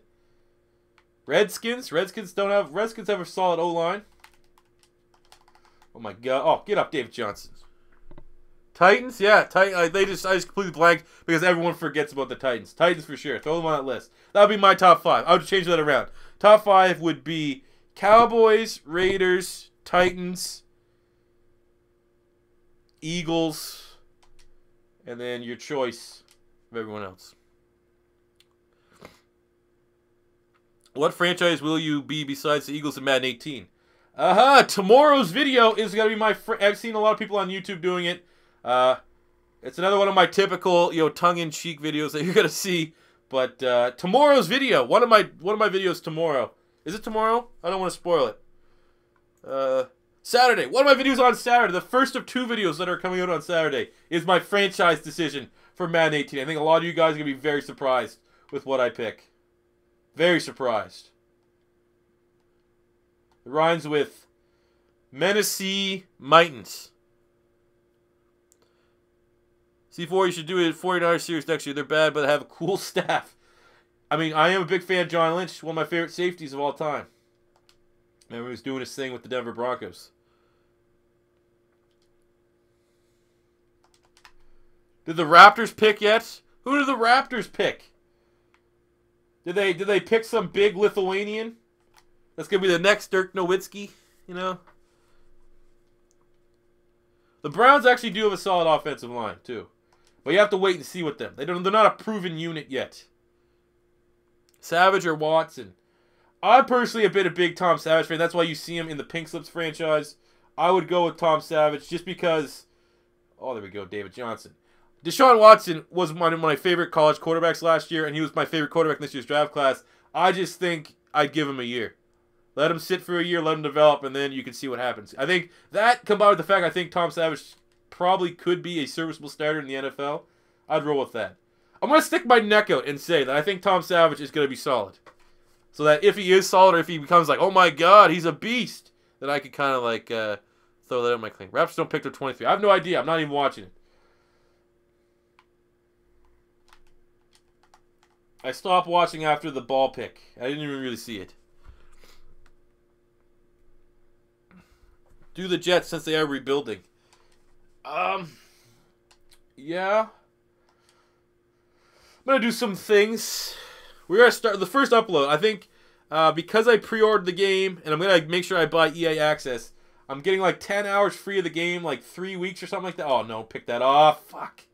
Redskins. Redskins have a solid O-line. Oh my god. Oh, get up, David Johnson. Titans, yeah, I just completely blanked because everyone forgets about the Titans. Titans for sure. Throw them on that list. That would be my top 5. I would change that around. Top 5 would be Cowboys, Raiders, Titans, Eagles, and then your choice of everyone else. What franchise will you be besides the Eagles in Madden 18? Tomorrow's video is going to be my... I've seen a lot of people on YouTube doing it. It's another one of my typical, tongue-in-cheek videos that you're gonna see. But tomorrow's video, one of my videos tomorrow. Is it tomorrow? I don't want to spoil it. Saturday. One of my videos on Saturday, the first of 2 videos that are coming out on Saturday, is my franchise decision for Madden 18. I think a lot of you guys are gonna be very surprised with what I pick. Very surprised. It rhymes with Menacee Mitons. C4, you should do a 49ers series next year. They're bad, but they have a cool staff. I mean, I am a big fan of John Lynch, one of my favorite safeties of all time. Remember, he was doing his thing with the Denver Broncos. Did the Raptors pick yet? Who did the Raptors pick? Did they pick some big Lithuanian? That's gonna be the next Dirk Nowitzki, The Browns actually do have a solid offensive line too. But you have to wait and see with them. They're not a proven unit yet. Savage or Watson? I personally have been a big Tom Savage fan. That's why you see him in the Pink Slips franchise. I would go with Tom Savage just because... Oh, there we go, David Johnson. Deshaun Watson was one of my favorite college quarterbacks last year, and he was my favorite quarterback in this year's draft class. I just think I'd give him a year. Let him sit for a year, let him develop, and then you can see what happens. I think that, combined with the fact I think Tom Savage probably could be a serviceable starter in the NFL, I'd roll with that. I'm going to stick my neck out and say that I think Tom Savage is going to be solid. So that if he is solid or if he becomes like, oh my god, he's a beast, then I could kind of like throw that in my claim. Raptors don't pick their 23. I have no idea. I'm not even watching it. I stopped watching after the ball pick. I didn't even really see it. Do the Jets since they are rebuilding. Yeah. I'm going to do some things. We're going to start the first upload. I think because I pre-ordered the game and I'm going to make sure I buy EA Access, I'm getting like 10 hours free of the game, like 3 weeks or something like that. Oh, no, pick that off. Fuck.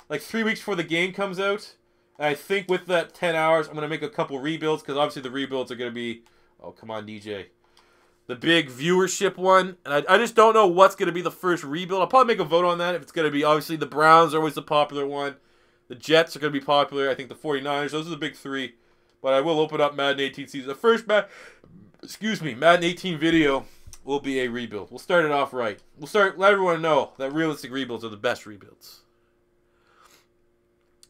Like 3 weeks before the game comes out. And I think with that 10 hours, I'm going to make a couple rebuilds because obviously the rebuilds are going to be... Oh, come on, DJ. the big viewership one. And I just don't know what's going to be the first rebuild. I'll probably make a vote on that. If it's going to be, obviously, the Browns are always the popular one. The Jets are going to be popular. I think the 49ers. Those are the big three. But I will open up Madden 18 season. The first Madden 18 video will be a rebuild. We'll start it off right. Let everyone know that realistic rebuilds are the best rebuilds.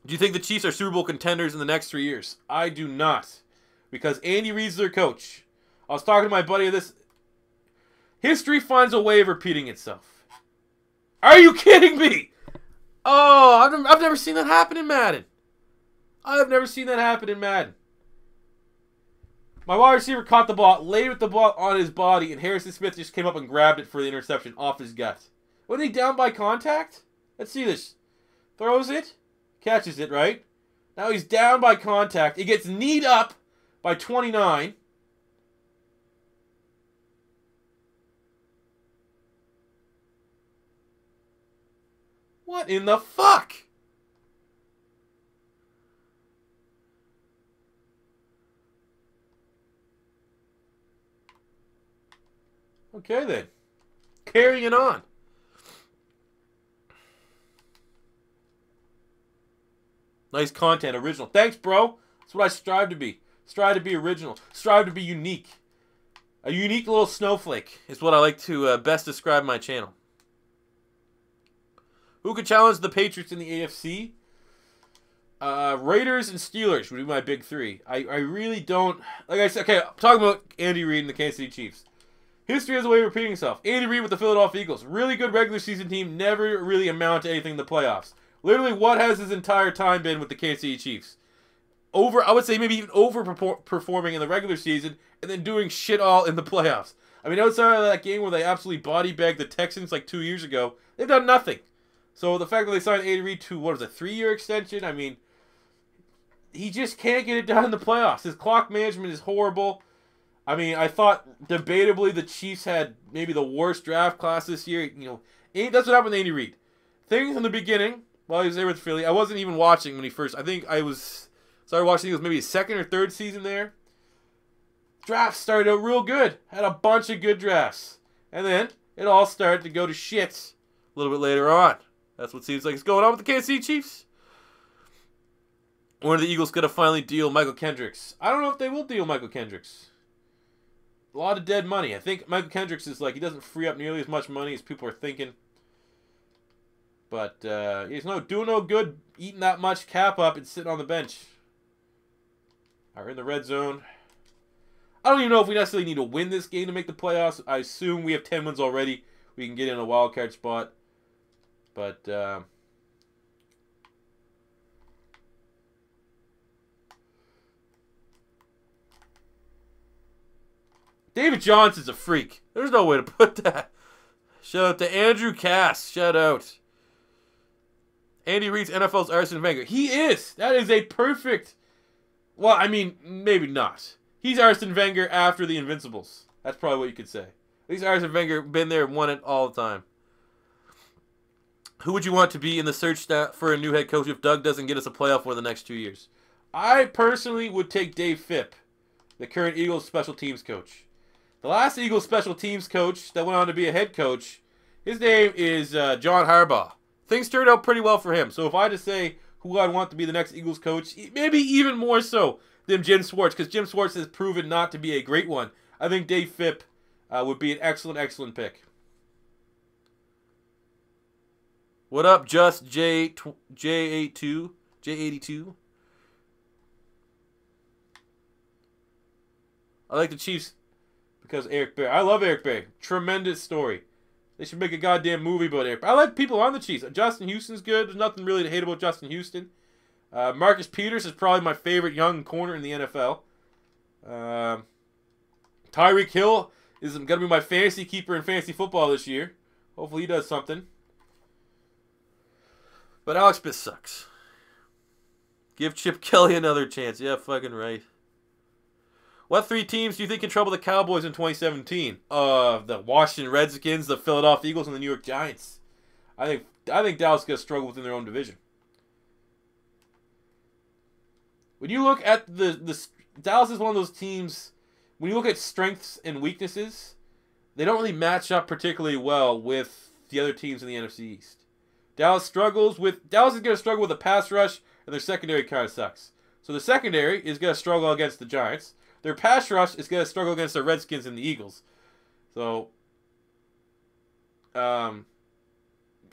Do you think the Chiefs are Super Bowl contenders in the next 3 years? I do not. Because Andy Reid's their coach. I was talking to my buddy of this. History finds a way of repeating itself. Are you kidding me? Oh, I've never seen that happen in Madden. I've never seen that happen in Madden. My wide receiver caught the ball, laid with the ball on his body, and Harrison Smith just came up and grabbed it for the interception off his gut. Wasn't he down by contact? Let's see this. Throws it. Catches it, right? Now he's down by contact. He gets kneed up by 29. What in the fuck? Okay, then. Carrying it on. Nice content, original. Thanks, bro. That's what I strive to be. Strive to be original. Strive to be unique. A unique little snowflake is what I like to best describe my channel. Who could challenge the Patriots in the AFC? Raiders and Steelers would be my big three. I really don't... Like I said, okay, I'm talking about Andy Reid and the Kansas City Chiefs. History has a way of repeating itself. Andy Reid with the Philadelphia Eagles. Really good regular season team. Never really amount to anything in the playoffs. Literally, what has his entire time been with the Kansas City Chiefs? I would say maybe even overperforming in the regular season and then doing shit all in the playoffs. I mean, outside of that game where they absolutely body bagged the Texans like 2 years ago, they've done nothing. So the fact that they signed Andy Reid to, what was it, a 3-year extension? I mean, he just can't get it done in the playoffs. His clock management is horrible. I mean, I thought debatably the Chiefs had maybe the worst draft class this year. You know, that's what happened with Andy Reid. Things in the beginning, while he was there with Philly, I wasn't even watching when he first. I think I started watching. It was maybe his second or third season there. Drafts started out real good. Had a bunch of good drafts, and then it all started to go to shit a little bit later on. That's what seems like is going on with the Kansas City Chiefs. When are the Eagles going to finally deal Michael Kendricks? I don't know if they will deal Michael Kendricks. A lot of dead money. I think Michael Kendricks is like, he doesn't free up nearly as much money as people are thinking. But he's doing no good eating that much cap up and sitting on the bench. All right, we're in the red zone. I don't even know if we necessarily need to win this game to make the playoffs. I assume we have 10 wins already. We can get in a wild card spot. But David Johnson's a freak. There's no way to put that. Shout out to Andrew Cass. Shout out. Andy Reid's NFL's Arsene Wenger. He is. That is a perfect... Well, I mean, maybe not. He's Arsene Wenger after the Invincibles. That's probably what you could say. At least Arsene Wenger been there and won it all the time. Who would you want to be in the search for a new head coach if Doug doesn't get us a playoff for the next 2 years? I personally would take Dave Phipp, the current Eagles special teams coach. The last Eagles special teams coach that went on to be a head coach, his name is John Harbaugh. Things turned out pretty well for him. So if I had to say who I'd want to be the next Eagles coach, maybe even more so than Jim Schwartz, because Jim Schwartz has proven not to be a great one. I think Dave Phipp would be an excellent, excellent pick. What up, Just J82? J82? I like the Chiefs because Eric Berry. I love Eric Berry. Tremendous story. They should make a goddamn movie about Eric. I like people on the Chiefs. Justin Houston's good. There's nothing really to hate about Justin Houston. Marcus Peters is probably my favorite young corner in the NFL. Tyreek Hill is going to be my fantasy keeper in fantasy football this year. Hopefully he does something. But Alex Smith sucks. Give Chip Kelly another chance. Yeah, fucking right. What 3 teams do you think can trouble the Cowboys in 2017? The Washington Redskins, the Philadelphia Eagles, and the New York Giants. I think Dallas is going to struggle within their own division. When you look at the Dallas is one of those teams, when you look at strengths and weaknesses, they don't really match up particularly well with the other teams in the NFC East. Dallas is going to struggle with a pass rush, and their secondary kind of sucks. So the secondary is going to struggle against the Giants. Their pass rush is going to struggle against the Redskins and the Eagles. So, and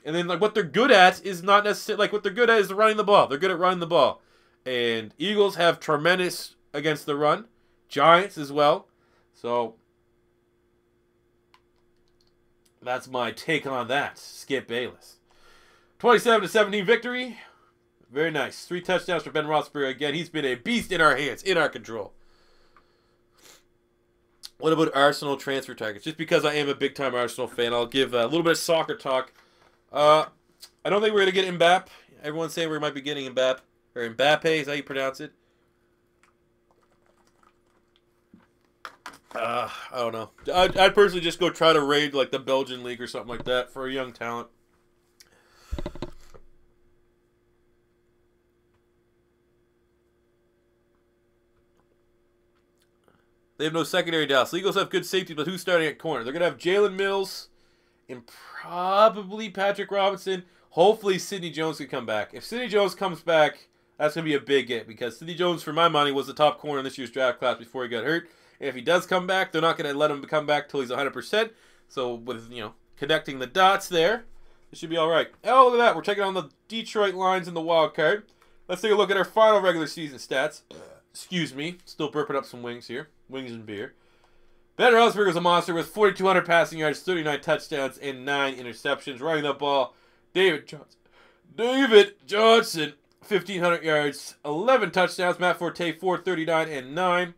then like what they're good at is not necessarily like what they're good at is running the ball. They're good at running the ball, and Eagles have tremendous against the run. Giants as well. So that's my take on that. Skip Bayless. 27-17 victory. Very nice. 3 touchdowns for Ben Roethlisberger again. He's been a beast in our hands, in our control. What about Arsenal transfer targets? Just because I am a big-time Arsenal fan, I'll give a little bit of soccer talk. I don't think we're going to get Mbappe. Everyone's saying we might be getting Mbappe. Or Mbappe, is how you pronounce it. I don't know. I'd personally just go try to raid like the Belgian league or something like that for a young talent. They have no secondary Dallas. The Eagles have good safety, but who's starting at corner? They're going to have Jalen Mills and probably Patrick Robinson. Hopefully Sidney Jones can come back. If Sidney Jones comes back, that's going to be a big get because Sidney Jones, for my money, was the top corner in this year's draft class before he got hurt. And if he does come back, they're not going to let him come back till he's 100%. So with, connecting the dots there, it should be all right. Oh, look at that. We're taking on the Detroit Lions in the wild card. Let's take a look at our final regular season stats. Excuse me. Still burping up some wings here. Wings and beer. Ben Roethlisberger was a monster with 4,200 passing yards, 39 touchdowns, and 9 interceptions. Running the ball, David Johnson, 1,500 yards, 11 touchdowns. Matt Forte, 439 and 9.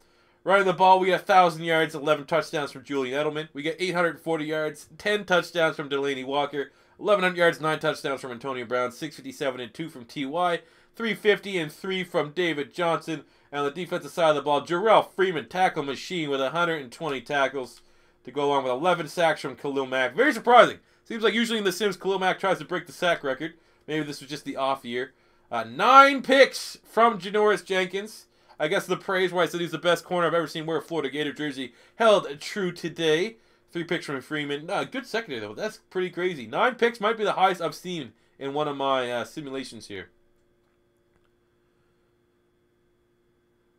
Running the ball, we got 1,000 yards, 11 touchdowns from Julian Edelman. We get 840 yards, 10 touchdowns from Delaney Walker, 1,100 yards, 9 touchdowns from Antonio Brown, 657 and 2 from T.Y., 350 and 3 from David Johnson. And on the defensive side of the ball, Jarrell Freeman, tackle machine with 120 tackles to go along with 11 sacks from Khalil Mack. Very surprising. Seems like usually in The Sims, Khalil Mack tries to break the sack record. Maybe this was just the off year. 9 picks from Janoris Jenkins. I guess the praise where I said he's the best corner I've ever seen wear a Florida Gator jersey held true today. 3 picks from Freeman. Good secondary, though. That's pretty crazy. 9 picks might be the highest I've seen in one of my simulations here.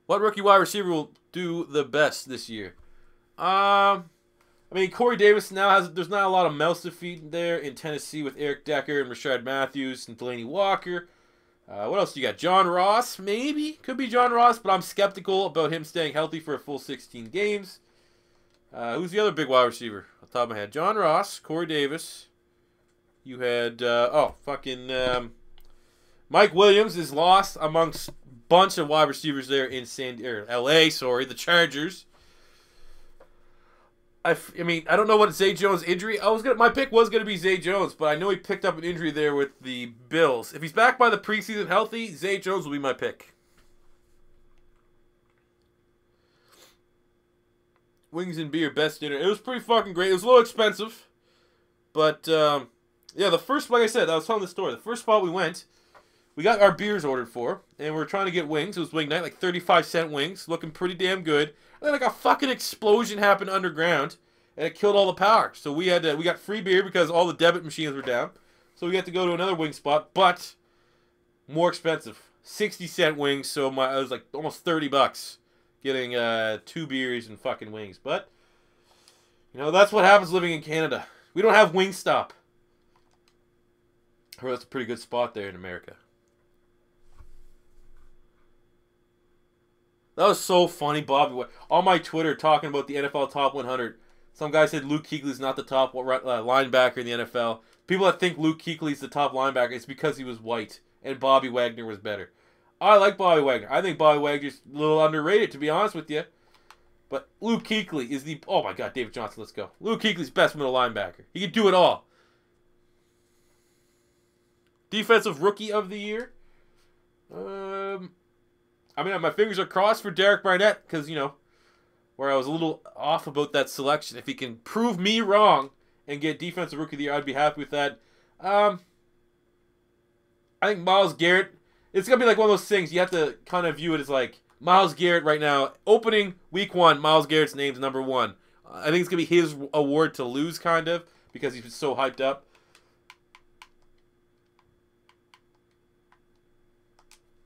What rookie wide receiver will do the best this year? I mean, Corey Davis now there's not a lot of mouths to feed there in Tennessee with Eric Decker and Rashard Matthews and Delaney Walker. What else do you got? John Ross, maybe? Could be John Ross, but I'm skeptical about him staying healthy for a full 16 games. Who's the other big wide receiver? Off the top of my head. John Ross, Corey Davis. You had, Mike Williams is lost amongst bunch of wide receivers there in LA, the Chargers. I mean, I don't know what Zay Jones' injury. My pick was gonna be Zay Jones, but I know he picked up an injury there with the Bills. If he's back by the preseason healthy, Zay Jones will be my pick. Wings and beer, best dinner. It was pretty fucking great. It was a little expensive, but yeah, like I said, I was telling the story. The first spot we went, we got our beers ordered for, and we were trying to get wings. It was wing night, like 35-cent wings, looking pretty damn good. And then like a fucking explosion happened underground, and it killed all the power. So we got free beer because all the debit machines were down. So we had to go to another wing spot, but more expensive, 60-cent wings. So it was like almost $30 getting 2 beers and fucking wings. But that's what happens living in Canada. We don't have Wingstop. I heard that's a pretty good spot there in America. That was so funny, Bobby. On my Twitter, talking about the NFL Top 100, some guy said Luke Kuechly's not the top linebacker in the NFL. People that think Luke Kuechly's the top linebacker, it's because he was white, and Bobby Wagner was better. I like Bobby Wagner. I think Bobby Wagner's a little underrated, to be honest with you. But Luke Kuechly is the... Oh, my God, David Johnson, let's go. Luke Kuechly's best middle linebacker. He can do it all. Defensive Rookie of the Year? I mean, my fingers are crossed for Derek Barnett because, where I was a little off about that selection. If he can prove me wrong and get Defensive Rookie of the Year, I'd be happy with that. I think Myles Garrett, it's going to be like one of those things. You have to kind of view it as like Myles Garrett right now. Opening week 1, Myles Garrett's name's number 1. I think it's going to be his award to lose, kind of, because he's been so hyped up.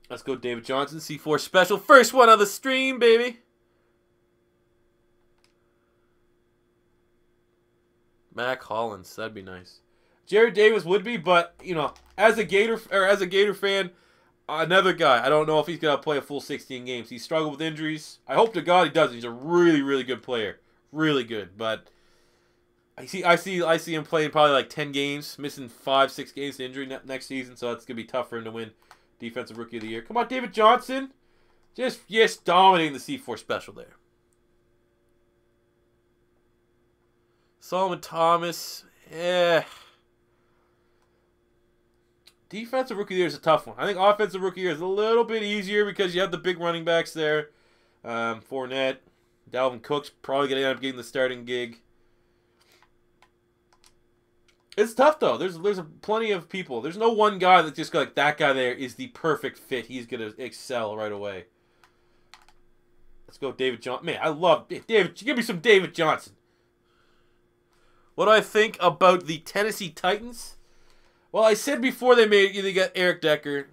Let's go David Johnson, C4 special. First one on the stream, baby. Mac Hollins, that'd be nice. Jared Davis would be, but, you know, as a Gator fan, another guy. I don't know if he's going to play a full 16 games. He struggled with injuries. I hope to God he doesn't. He's a really, really good player. Really good, but I see him playing probably like 10 games, missing 5-6 games to injury next season, so it's going to be tough for him to win Defensive Rookie of the Year. Come on, David Johnson. Just dominating the C4 special there. Solomon Thomas. Defensive Rookie of the Year is a tough one. I think Offensive Rookie of the Year is a little bit easier because you have the big running backs there. Fournette, Dalvin Cook's probably going to end up getting the starting gig. It's tough, though. There's plenty of people. There's no one guy that's just like, that guy there is the perfect fit. He's going to excel right away. Let's go David Johnson. Man, I love David. Give me some David Johnson. What do I think about the Tennessee Titans? Well, I said before they got Eric Decker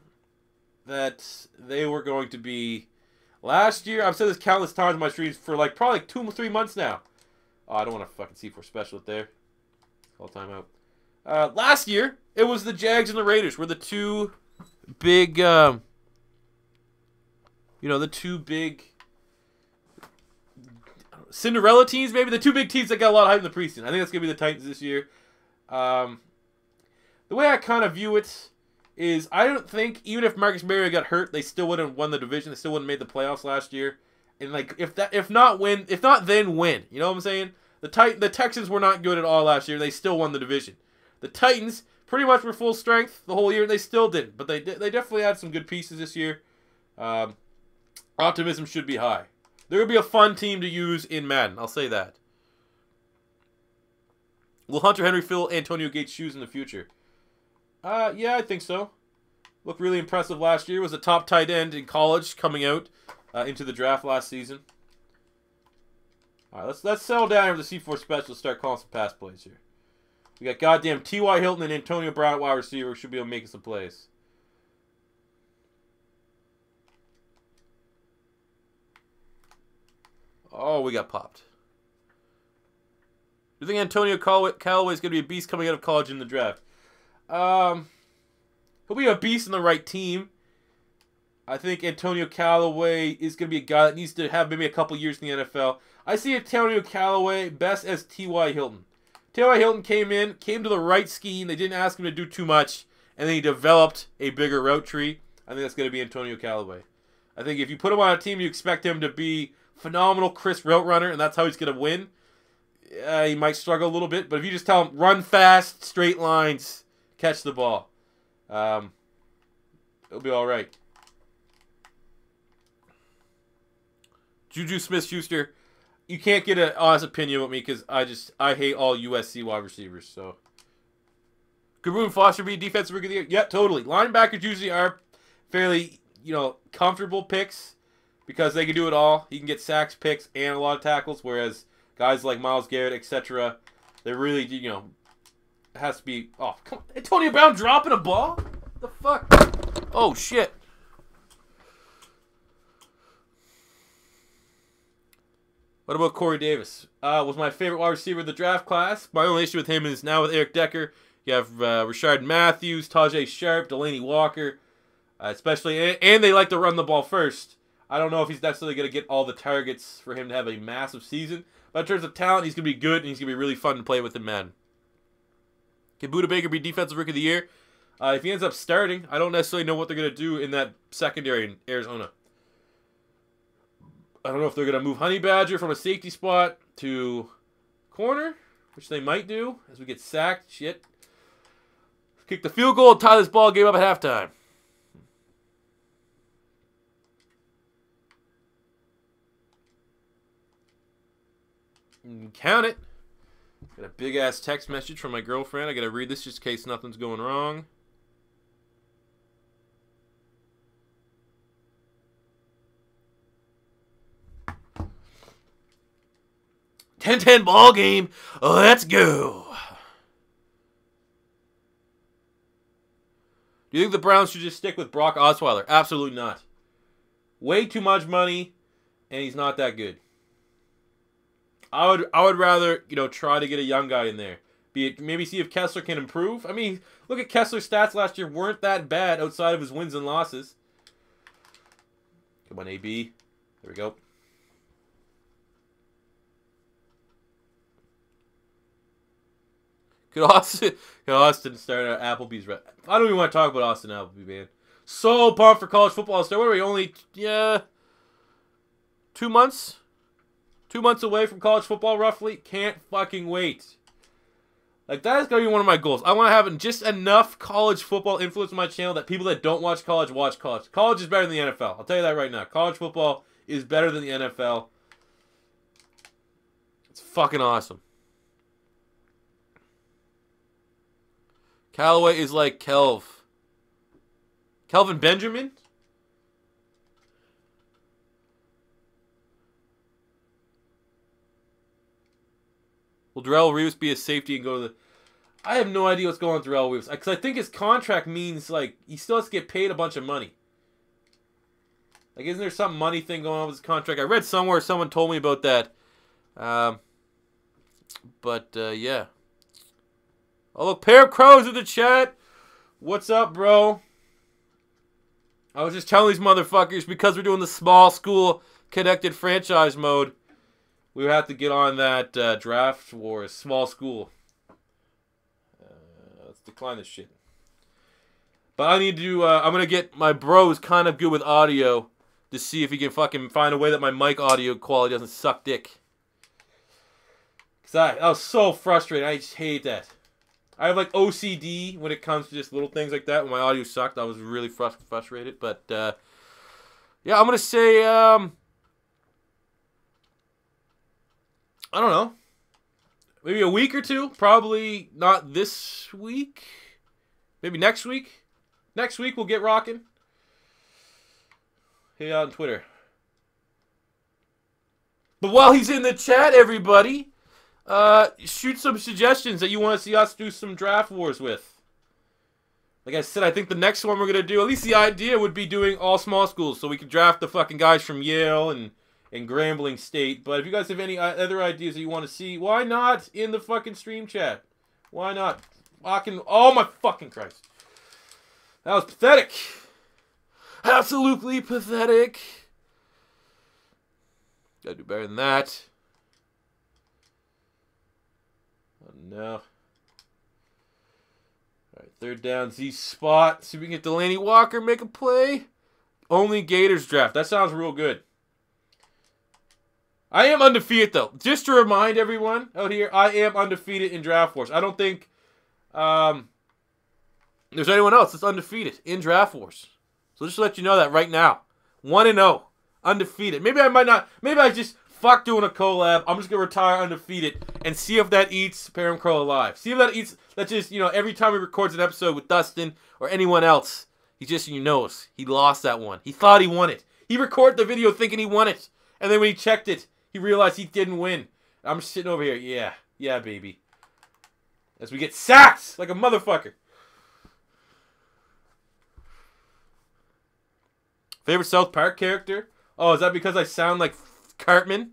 that they were going to be last year. I've said this countless times on my streams for like probably like 2 or 3 months now. Oh, I don't want to fucking C4 special it there. Call timeout. Last year it was the Jags and the Raiders were the two big, the two big Cinderella teams, maybe the two big teams that got a lot of hype in the preseason. I think that's gonna be the Titans this year. The way I kind of view it is I don't think even if Marcus Mariota got hurt, they still wouldn't have won the division. They still wouldn't have made the playoffs last year. And like if not then win. You know what I'm saying? The Texans were not good at all last year. They still won the division. The Titans pretty much were full strength the whole year, and they still didn't. But they definitely had some good pieces this year. Optimism should be high. They're going to be a fun team to use in Madden. I'll say that. Will Hunter Henry fill Antonio Gates' shoes in the future? Yeah, I think so. Looked really impressive last year. Was a top tight end in college coming out into the draft last season. All right, let's settle down here with the C4 special. Start calling some pass plays here. We got goddamn T.Y. Hilton and Antonio Brown at wide receiver. Should be able to make some plays. Oh, we got popped. Do you think Antonio Callaway is going to be a beast coming out of college in the draft? He'll be a beast in the right team. I think Antonio Callaway is going to be a guy that needs to have maybe a couple years in the NFL. I see Antonio Callaway best as T.Y. Hilton. T.Y. Hilton came to the right scheme. They didn't ask him to do too much, and then he developed a bigger route tree. I think that's going to be Antonio Callaway. I think if you put him on a team, you expect him to be phenomenal crisp route runner, and that's how he's going to win. He might struggle a little bit, but if you just tell him, run fast, straight lines, catch the ball, it'll be all right. Juju Smith-Schuster, you can't get an honest opinion with me because I hate all USC wide receivers. So, could Reuben Foster be defensive rookie of the year? Yeah, totally. Linebackers usually are fairly, comfortable picks because they can do it all. He can get sacks, picks, and a lot of tackles. Whereas guys like Myles Garrett, etc., they really, it has to be. Oh, come on, Antonio Brown dropping a ball? What the fuck? Oh shit. What about Corey Davis? Was my favorite wide receiver of the draft class. My only issue with him is now with Eric Decker. You have Rashard Matthews, Tajay Sharp, Delaney Walker, especially, and they like to run the ball first. I don't know if he's necessarily going to get all the targets for him to have a massive season. But in terms of talent, he's going to be good, and he's going to be really fun to play with in Madden. Can Budda Baker be Defensive Rookie of the Year? If he ends up starting, I don't necessarily know what they're going to do in that secondary in Arizona. I don't know if they're going to move Honey Badger from a safety spot to corner, which they might do as we get sacked. Shit. Kick the field goal, tie this ball game up at halftime. Count it. Got a big-ass text message from my girlfriend. I got to read this just in case nothing's going wrong. 10-10 ball game. Let's go. Do you think the Browns should just stick with Brock Osweiler? Absolutely not. Way too much money, and he's not that good. I would rather, try to get a young guy in there. Maybe see if Kessler can improve. I mean, look at Kessler's stats last year. Weren't that bad outside of his wins and losses. Come on, AB. There we go. Could Austin start at Applebee's? I don't even want to talk about Austin Appleby, man. So pumped for college football. So what are we? Only 2 months? 2 months away from college football, roughly. Can't fucking wait. Like, that is going to be one of my goals. I want to have just enough college football influence on my channel that people that don't watch college watch college. College is better than the NFL. I'll tell you that right now. College football is better than the NFL. It's fucking awesome. Callaway is like Kelvin Benjamin? Will Darrelle Reeves be a safety and go to the... I have no idea what's going on with Darrelle Reeves. Because I think his contract means, like, he still has to get paid a bunch of money. Like, isn't there some money thing going on with his contract? I read somewhere someone told me about that. Yeah. Oh, look, pair of crows in the chat. What's up, bro? I was just telling these motherfuckers, because we're doing the small school connected franchise mode, we have to get on that draft wars, small school. Let's decline this shit. But I need to, I'm going to get my bros kind of good with audio to see if he can fucking find a way that my mic audio quality doesn't suck dick. Because I was so frustrated. I just hate that. I have like OCD when it comes to just little things like that. When my audio sucked, I was really frustrated. But, yeah, I'm going to say, I don't know. Maybe a week or two. Probably not this week. Maybe next week. Next week we'll get rocking. Hit out on Twitter. But while he's in the chat, everybody, shoot some suggestions that you want to see us do some draft wars with. Like I said, I think the next one we're going to do, at least the idea would be doing all small schools so we could draft the fucking guys from Yale and Grambling State. But if you guys have any other ideas that you want to see, why not in the fucking stream chat? Why not? Oh my fucking Christ. That was pathetic. Absolutely pathetic. Gotta do better than that. Oh no. Alright, third down, Z spot. See if we can get Delaney Walker, make a play. Only Gators draft. That sounds real good. I am undefeated, though. Just to remind everyone out here, I am undefeated in Draft Wars. I don't think there's anyone else that's undefeated in Draft Wars. So just to let you know that right now. 1-0. Undefeated. Maybe I might not. Maybe I just fuck doing a collab. I'm just going to retire undefeated and see if that eats Param Crow alive. See if that eats. That's just, every time he records an episode with Dustin or anyone else, he just, knows he lost that one. He thought he won it. He recorded the video thinking he won it. And then when he checked it, he realized he didn't win. I'm just sitting over here. Yeah. Yeah, baby. As we get sacked like a motherfucker. Favorite South Park character? Oh, is that because I sound like Cartman?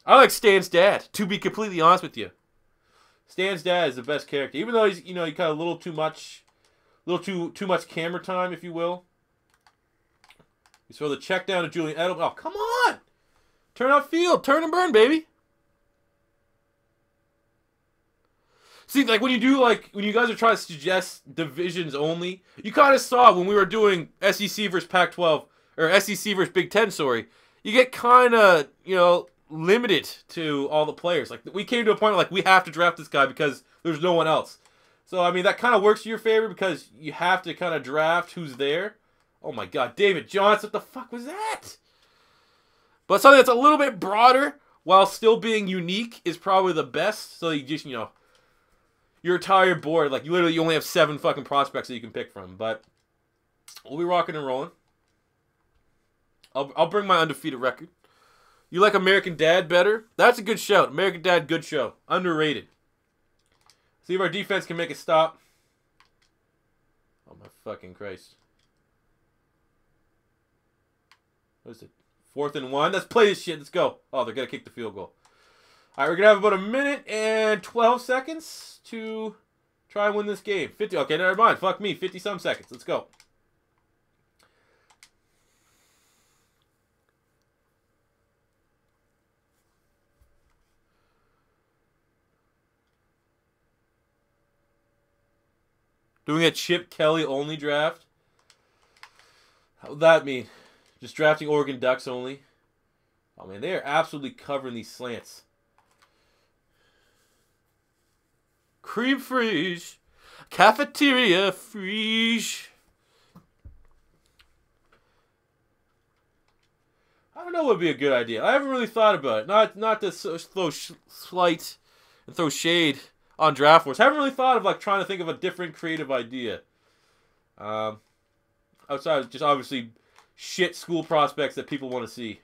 I like Stan's dad, to be completely honest with you. Stan's dad is the best character. Even though he's, he kind of a little too much camera time, if you will. You throw the check down to Julian Edelman. Oh, come on! Turn out field. Turn and burn, baby. See, like, when you guys are trying to suggest divisions only, you kind of saw when we were doing SEC versus Pac-12, or SEC versus Big Ten, sorry, you get kind of, limited to all the players. Like, we came to a point where, like, we have to draft this guy because there's no one else. So, I mean, that kind of works to your favor because you have to kind of draft who's there. Oh, my God. David Johnson, what the fuck was that? But something that's a little bit broader while still being unique is probably the best. So you just, your entire board, like, you only have 7 fucking prospects that you can pick from. But we'll be rocking and rolling. I'll bring my undefeated record. You like American Dad better? That's a good shout. American Dad, good show. Underrated. See if our defense can make a stop. Oh, my fucking Christ. What is it? 4th and 1. Let's play this shit. Let's go. Oh, they're going to kick the field goal. All right, we're going to have about a minute and 12 seconds to try and win this game. 50. Okay, never mind. Fuck me. 50-some seconds. Let's go. Doing a Chip Kelly only draft? How would that mean? Just drafting Oregon Ducks only? Oh, man, they are absolutely covering these slants. Cream frige. Cafeteria frige. I don't know what would be a good idea. I haven't really thought about it. Not to throw slight and throw shade on Draft Wars. I haven't really thought of like trying to think of a different creative idea. Outside of just obviously shit school prospects that people want to see.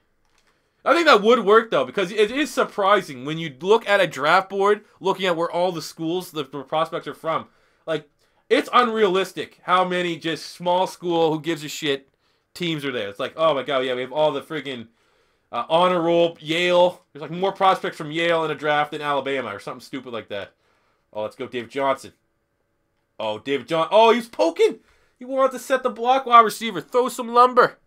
I think that would work though, because it is surprising when you look at a draft board, looking at where all the schools, the prospects are from. Like, it's unrealistic how many just small school, who gives a shit, teams are there. It's like, oh my god, yeah, we have all the friggin' honor roll, Yale. There's like more prospects from Yale in a draft than Alabama or something stupid like that. Oh, let's go David Johnson. Oh, David Johnson. Oh, he's poking. He wanted to set the block wide receiver. Throw some lumber.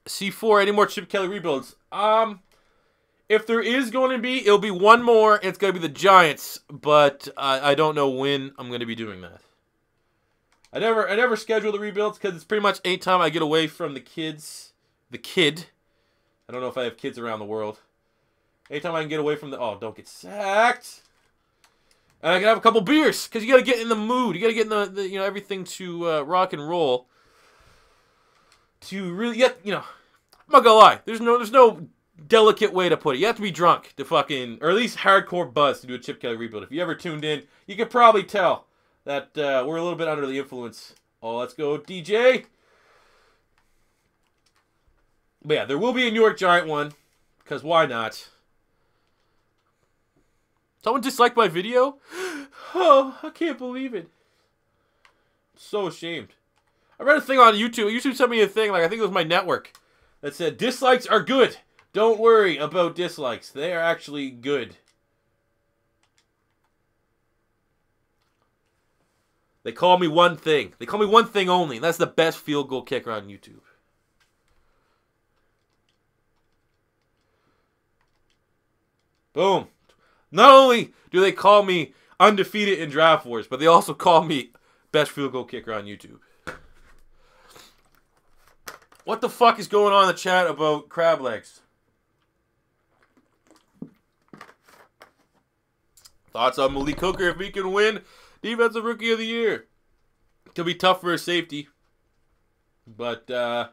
C4, any more Chip Kelly rebuilds? If there is going to be, it'll be one more. It's going to be the Giants, but I don't know when I'm going to be doing that. I never schedule the rebuilds because it's pretty much any time I get away from the kids. The kid. I don't know if I have kids around the world. Anytime I can get away from the... Oh, don't get sacked. And I can have a couple beers, because you got to get in the mood. You got to get in the everything to rock and roll. To really get, I'm not gonna lie. There's no delicate way to put it. You have to be drunk to fucking, or at least hardcore buzz to do a Chip Kelly rebuild. If you ever tuned in, you could probably tell that we're a little bit under the influence. Oh, let's go, DJ. But yeah, there will be a New York Giant one, because why not? Someone disliked my video? Oh, I can't believe it. I'm so ashamed. I read a thing on YouTube. YouTube sent me a thing, like I think it was my network, that said, dislikes are good. Don't worry about dislikes. They are actually good. They call me one thing. They call me one thing only. And that's the best field goal kicker on YouTube. Boom. Not only do they call me undefeated in Draft Wars, but they also call me best field goal kicker on YouTube. What the fuck is going on in the chat about crab legs? Thoughts on Malik Hooker if he can win Defensive Rookie of the Year? Could be tough for a safety. But, I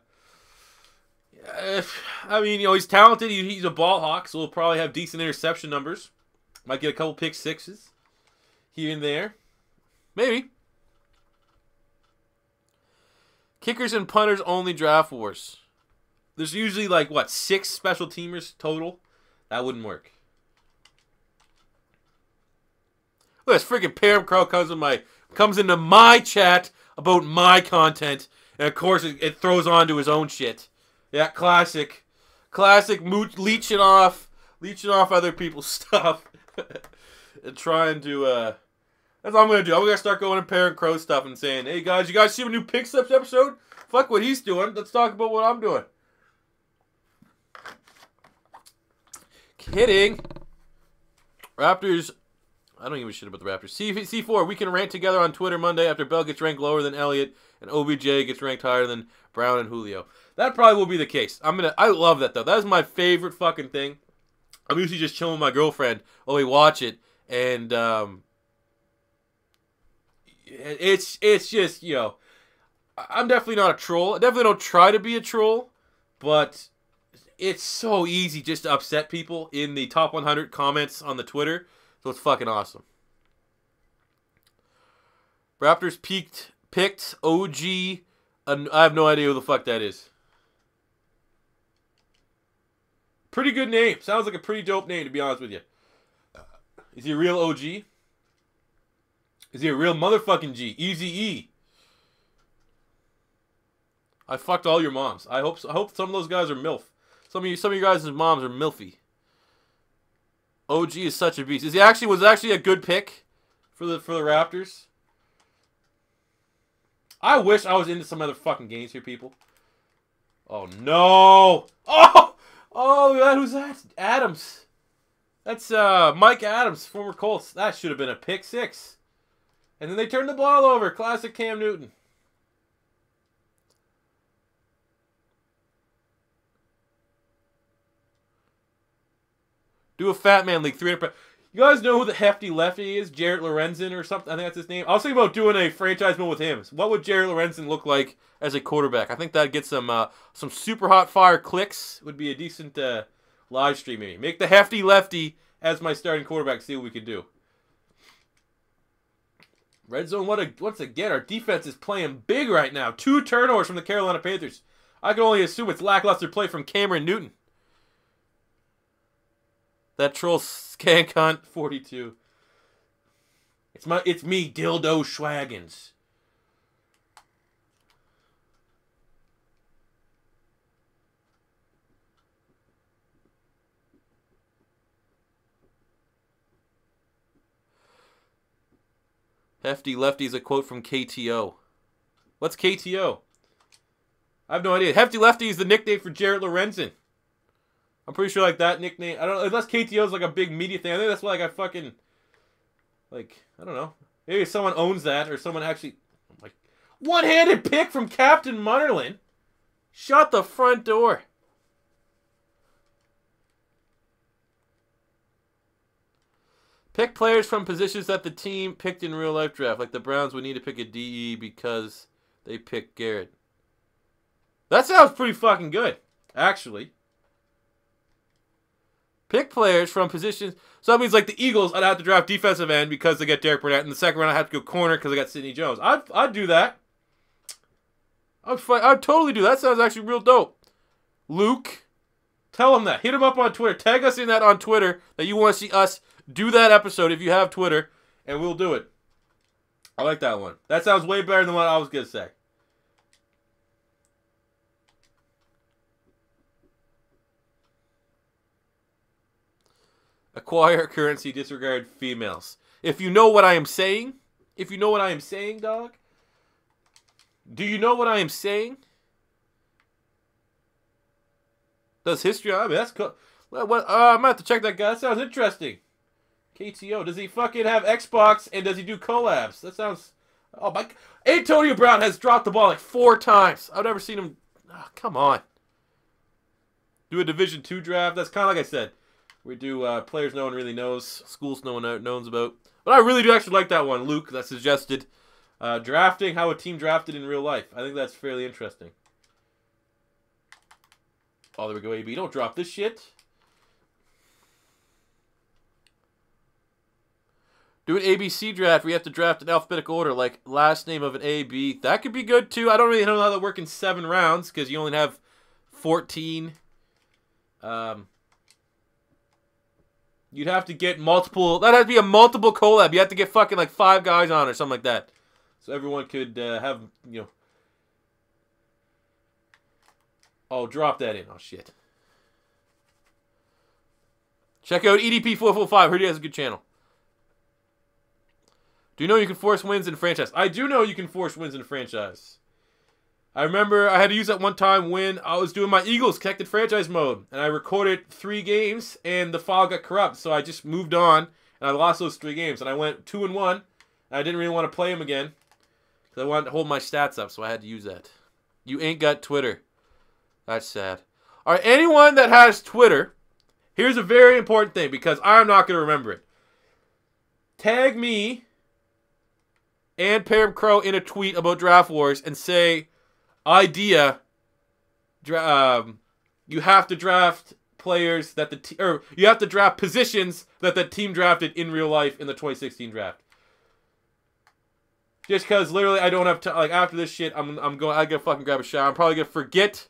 mean, he's talented. He's a ball hawk, so he'll probably have decent interception numbers. Might get a couple pick sixes here and there. Maybe. Kickers and punters only Draft Wars. There's usually like, what, 6 special teamers total? That wouldn't work. Look, this freaking Pam Crow comes into my chat about my content. And of course it throws on to his own shit. Yeah, classic. Classic leeching off other people's stuff. And trying to that's what I'm going to do. I'm going to start going to Parent Crow stuff and saying, hey guys, you guys see a new Pick Slips episode? Fuck what he's doing. Let's talk about what I'm doing. Kidding. Raptors. I don't give a shit about the Raptors. C4, we can rant together on Twitter Monday after Bell gets ranked lower than Elliott and OBJ gets ranked higher than Brown and Julio. That probably will be the case. I love that though. That is my favorite fucking thing. I'm usually just chilling with my girlfriend while we watch it, and it's just, I'm definitely not a troll. I definitely don't try to be a troll, but it's so easy just to upset people in the top 100 comments on the Twitter, so it's fucking awesome. Raptors picked OG, I have no idea who the fuck that is. Pretty good name. Sounds like a pretty dope name, to be honest with you. Is he a real OG? Is he a real motherfucking G? Easy-E. I fucked all your moms. I hope some of those guys are MILF. Some of you guys' moms are MILFy. OG is such a beast. Was actually a good pick for the Raptors? I wish I was into some other fucking games here, people. Oh no! Oh, who's that? Adams. That's Mike Adams, former Colts. That should have been a pick 6. And then they turned the ball over. Classic Cam Newton. Do a Fat Man League. 300. You guys know who the hefty lefty is? Jarrett Lorenzen or something? I think that's his name. I was thinking about doing a franchise mode with him. What would Jarrett Lorenzen look like as a quarterback? I think that'd get some super hot fire clicks. Would be a decent live stream maybe. Make the hefty lefty as my starting quarterback. See what we can do. Red zone. Once again, our defense is playing big right now. 2 turnovers from the Carolina Panthers. I can only assume it's lackluster play from Cameron Newton. That troll skank hunt 42. It's me, Dildo Schwaggins. Hefty Lefty is a quote from KTO. What's KTO? I have no idea. Hefty Lefty is the nickname for Jarrett Lorenzen. I'm pretty sure like that nickname. I don't know, unless KTO is like a big media thing. I think that's why like I fucking like I don't know. Maybe someone owns that or someone actually like one-handed pick from Captain Munnerlin. Shut the front door. Pick players from positions that the team picked in real life draft. Like the Browns would need to pick a DE because they picked Garrett. That sounds pretty fucking good, actually. Pick players from positions. So that means like the Eagles, I'd have to draft defensive end because they get Derek Burnett. In the second round, I have to go corner because I got Sidney Jones. I'd do that. I'd totally do that. That sounds actually real dope. Luke, tell him that. Hit him up on Twitter. Tag us in that on Twitter that you want to see us do that episode if you have Twitter, and we'll do it. I like that one. That sounds way better than what I was going to say. Acquire currency, disregard females. If you know what I am saying, dog. Do you know what I am saying? Does history? I mean, that's cool. I'm gonna have to check that guy. That sounds interesting. KTO. Does he fucking have Xbox and does he do collabs? That sounds. Oh my. Antonio Brown has dropped the ball like 4 times. I've never seen him. Oh, come on. Do a Division II draft. That's kind of like I said. We do players no one really knows, schools no one knows about. But I really do actually like that one, Luke, that suggested drafting, how a team drafted in real life. I think that's fairly interesting. Oh, there we go, AB. Don't drop this shit. Do an ABC draft where you have to draft in alphabetical order, like last name of an AB. That could be good, too. I don't really know how that works in 7 rounds, because you only have 14. You'd have to get multiple. That'd have to be a multiple collab. You have to get fucking like 5 guys on or something like that, so everyone could have Oh, drop that in. Oh shit. Check out EDP445. Heard he has a good channel. Do you know you can force wins in franchise? I do know you can force wins in franchise. I remember I had to use that one time when I was doing my Eagles connected franchise mode. And I recorded 3 games and the file got corrupt. So I just moved on and I lost those 3 games. And I went 2-1. And I didn't really want to play them again. Because I wanted to hold my stats up. So I had to use that. You ain't got Twitter. That's sad. Alright, anyone that has Twitter, here's a very important thing. Because I'm not going to remember it. Tag me and Parab Crow in a tweet about Draft Wars and say... idea, you have to draft players that you have to draft positions that the team drafted in real life in the 2016 draft. Just because literally I don't have time. Like after this shit, I gotta fucking grab a shower. I'm probably gonna forget.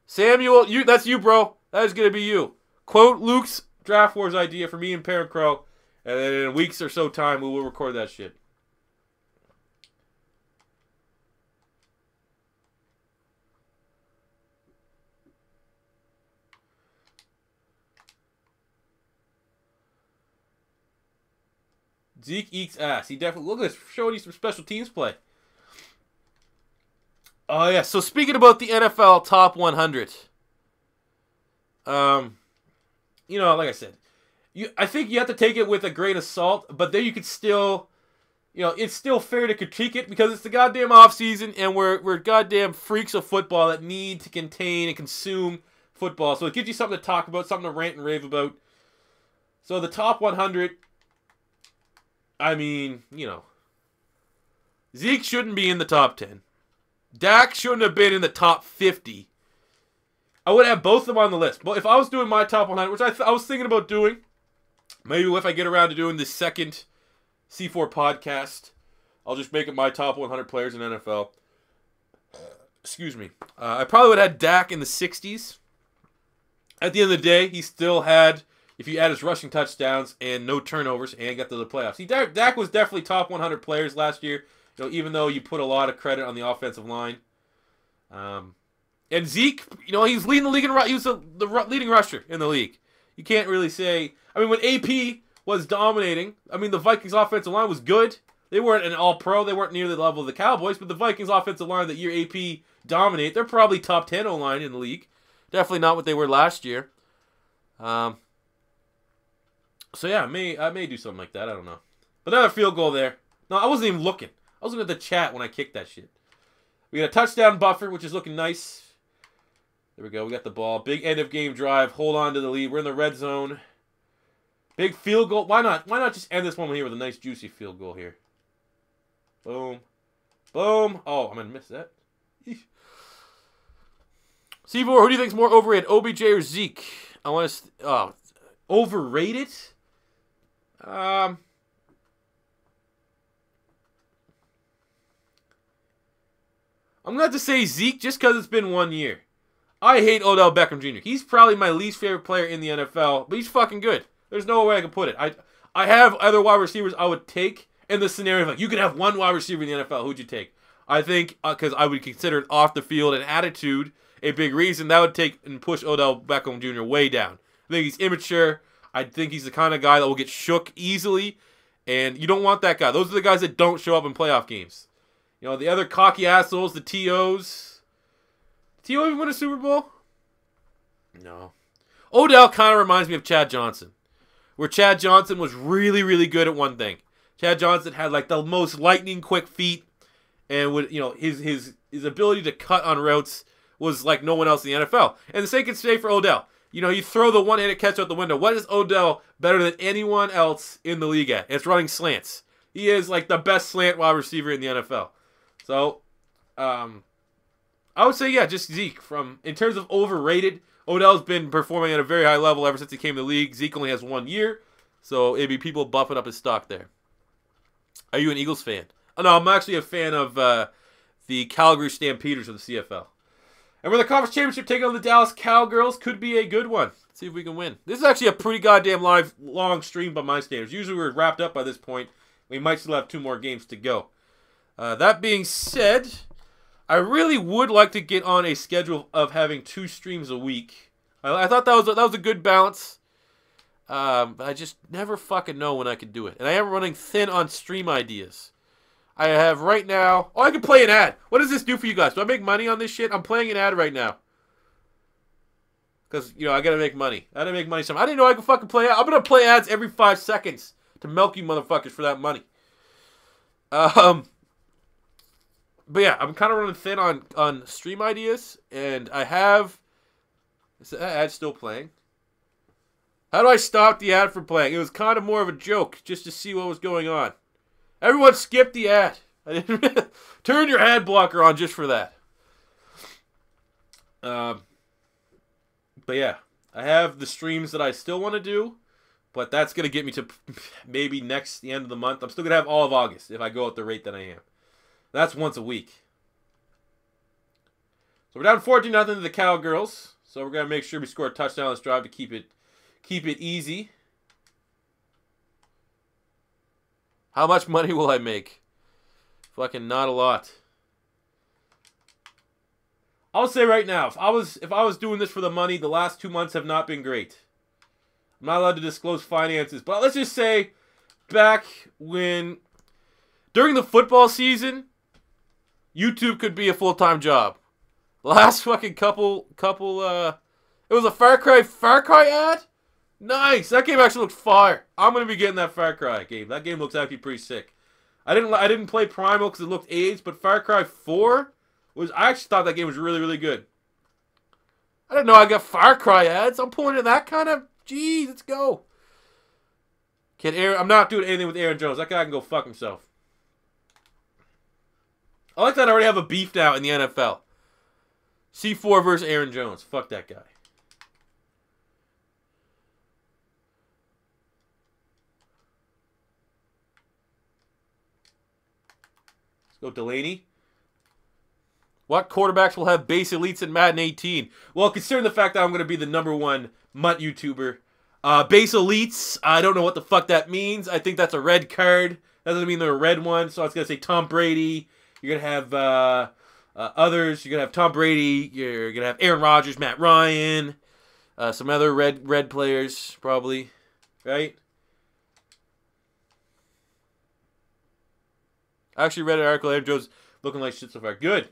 Samuel, that's you, bro. That is gonna be you. quote Luke's Draft Wars idea for me and Parent Crow, and then in weeks or so time we will record that shit. Zeke eats ass. He definitely, look at this, showing you some special teams play. Oh yeah. So speaking about the NFL top 100, you know, like I said, I think you have to take it with a grain of salt, but then you could still, you know, it's still fair to critique it because it's the goddamn offseason and we're goddamn freaks of football that need to contain and consume football. So it gives you something to talk about, something to rant and rave about. So the top 100. I mean, you know, Zeke shouldn't be in the top 10. Dak shouldn't have been in the top 50. I would have both of them on the list. But if I was doing my top 100, which I was thinking about doing, maybe if I get around to doing the second C4 podcast, I'll just make it my top 100 players in NFL. Excuse me. I probably would have had Dak in the 60s. At the end of the day, he still had, if you add his rushing touchdowns and no turnovers, and got to the playoffs. Dak was definitely top 100 players last year, you know, even though you put a lot of credit on the offensive line. And Zeke, you know, he's leading the league he was the leading rusher in the league. You can't really say, I mean, when AP was dominating, I mean, the Vikings offensive line was good. They weren't an all-pro. They weren't near the level of the Cowboys, but the Vikings offensive line that year AP dominate, they're probably top 10 O-line in the league. Definitely not what they were last year. So yeah, I may do something like that. I don't know. But another field goal there. No, I wasn't even looking. I was looking at the chat when I kicked that shit. We got a touchdown buffer, which is looking nice. There we go. We got the ball. Big end of game drive. Hold on to the lead. We're in the red zone. Big field goal. Why not? Why not just end this one here with a nice juicy field goal here? Boom. Boom. Oh, I'm gonna miss that. C4, who do you think's more overrated, OBJ or Zeke? I want to. Overrated? I'm going to have to say Zeke just because it's been 1 year. I hate Odell Beckham Jr. He's probably my least favorite player in the NFL, but he's fucking good. There's no way I can put it. I have other wide receivers I would take in the scenario of like, you could have one wide receiver in the NFL. Who'd you take? I think, because I would consider it off the field and attitude a big reason, that would take and push Odell Beckham Jr. way down. I think he's immature. I think he's the kind of guy that will get shook easily, and you don't want that guy. Those are the guys that don't show up in playoff games. You know, the other cocky assholes, the TOs. Did T.O. even win a Super Bowl? No. Odell kind of reminds me of Chad Johnson, where Chad Johnson was really, really good at one thing. Chad Johnson had like the most lightning quick feet, and would, you know, his ability to cut on routes was like no one else in the NFL. And the same can say for Odell. You know, you throw the one-handed catch out the window. What is Odell better than anyone else in the league at? It's running slants. He is like the best slant wide receiver in the NFL. So, I would say, yeah, just Zeke. In terms of overrated, Odell's been performing at a very high level ever since he came to the league. Zeke only has 1 year, so it'd be people buffing up his stock there. Are you an Eagles fan? Oh, no, I'm actually a fan of the Calgary Stampeders of the CFL. And we're in the conference championship taking on the Dallas Cowgirls. Could be a good one. Let's see if we can win. This is actually a pretty goddamn long stream by my standards. Usually we're wrapped up by this point. We might still have 2 more games to go. That being said, I really would like to get on a schedule of having 2 streams a week. I thought that was a good balance. But I just never fucking know when I can do it. And I am running thin on stream ideas. I have right now... Oh, I can play an ad. What does this do for you guys? Do I make money on this shit? I'm playing an ad right now. Because, you know, I gotta make money. I gotta make money somehow. I didn't know I could fucking play ads. I'm gonna play ads every 5 seconds to milk you motherfuckers for that money. But yeah, I'm kind of running thin on stream ideas. And I have... Is that ad still playing? How do I stop the ad from playing? It was kind of more of a joke just to see what was going on. Everyone skip the ad. I didn't turn your ad blocker on just for that. But yeah, I have the streams that I still want to do, but that's going to get me to maybe the end of the month. I'm still going to have all of August if I go at the rate that I am. That's once a week. So we're down 14-0 to the Cowgirls. So we're going to make sure we score a touchdown on this drive to keep it keep it easy. How much money will I make? Fucking not a lot. I'll say right now, if I was doing this for the money, the last 2 months have not been great. I'm not allowed to disclose finances, but let's just say back when during the football season, YouTube could be a full-time job. Last fucking couple it was a Far Cry ad? Nice. That game actually looked fire. I'm going to be getting that Far Cry game. That game looks actually pretty sick. I didn't play Primal because it looked AIDS, but Far Cry 4 I actually thought that game was really, really good. I didn't know I got Far Cry ads. I'm pulling in that kind of... Jeez, let's go. I'm not doing anything with Aaron Jones. That guy can go fuck himself. I like that I already have a beef now in the NFL. C4 versus Aaron Jones. Fuck that guy. Let's go Delaney. What quarterbacks will have base elites in Madden 18? Well, considering the fact that I'm going to be the #1 MUT YouTuber. Base elites, I don't know what the fuck that means. I think that's a red card. That doesn't mean they're a red one. So I was going to say Tom Brady. You're going to have others. You're going to have Tom Brady. You're going to have Aaron Rodgers, Matt Ryan. Some other red players, probably. Right? I actually read an article. Aaron Jones looking like shit so far. Good.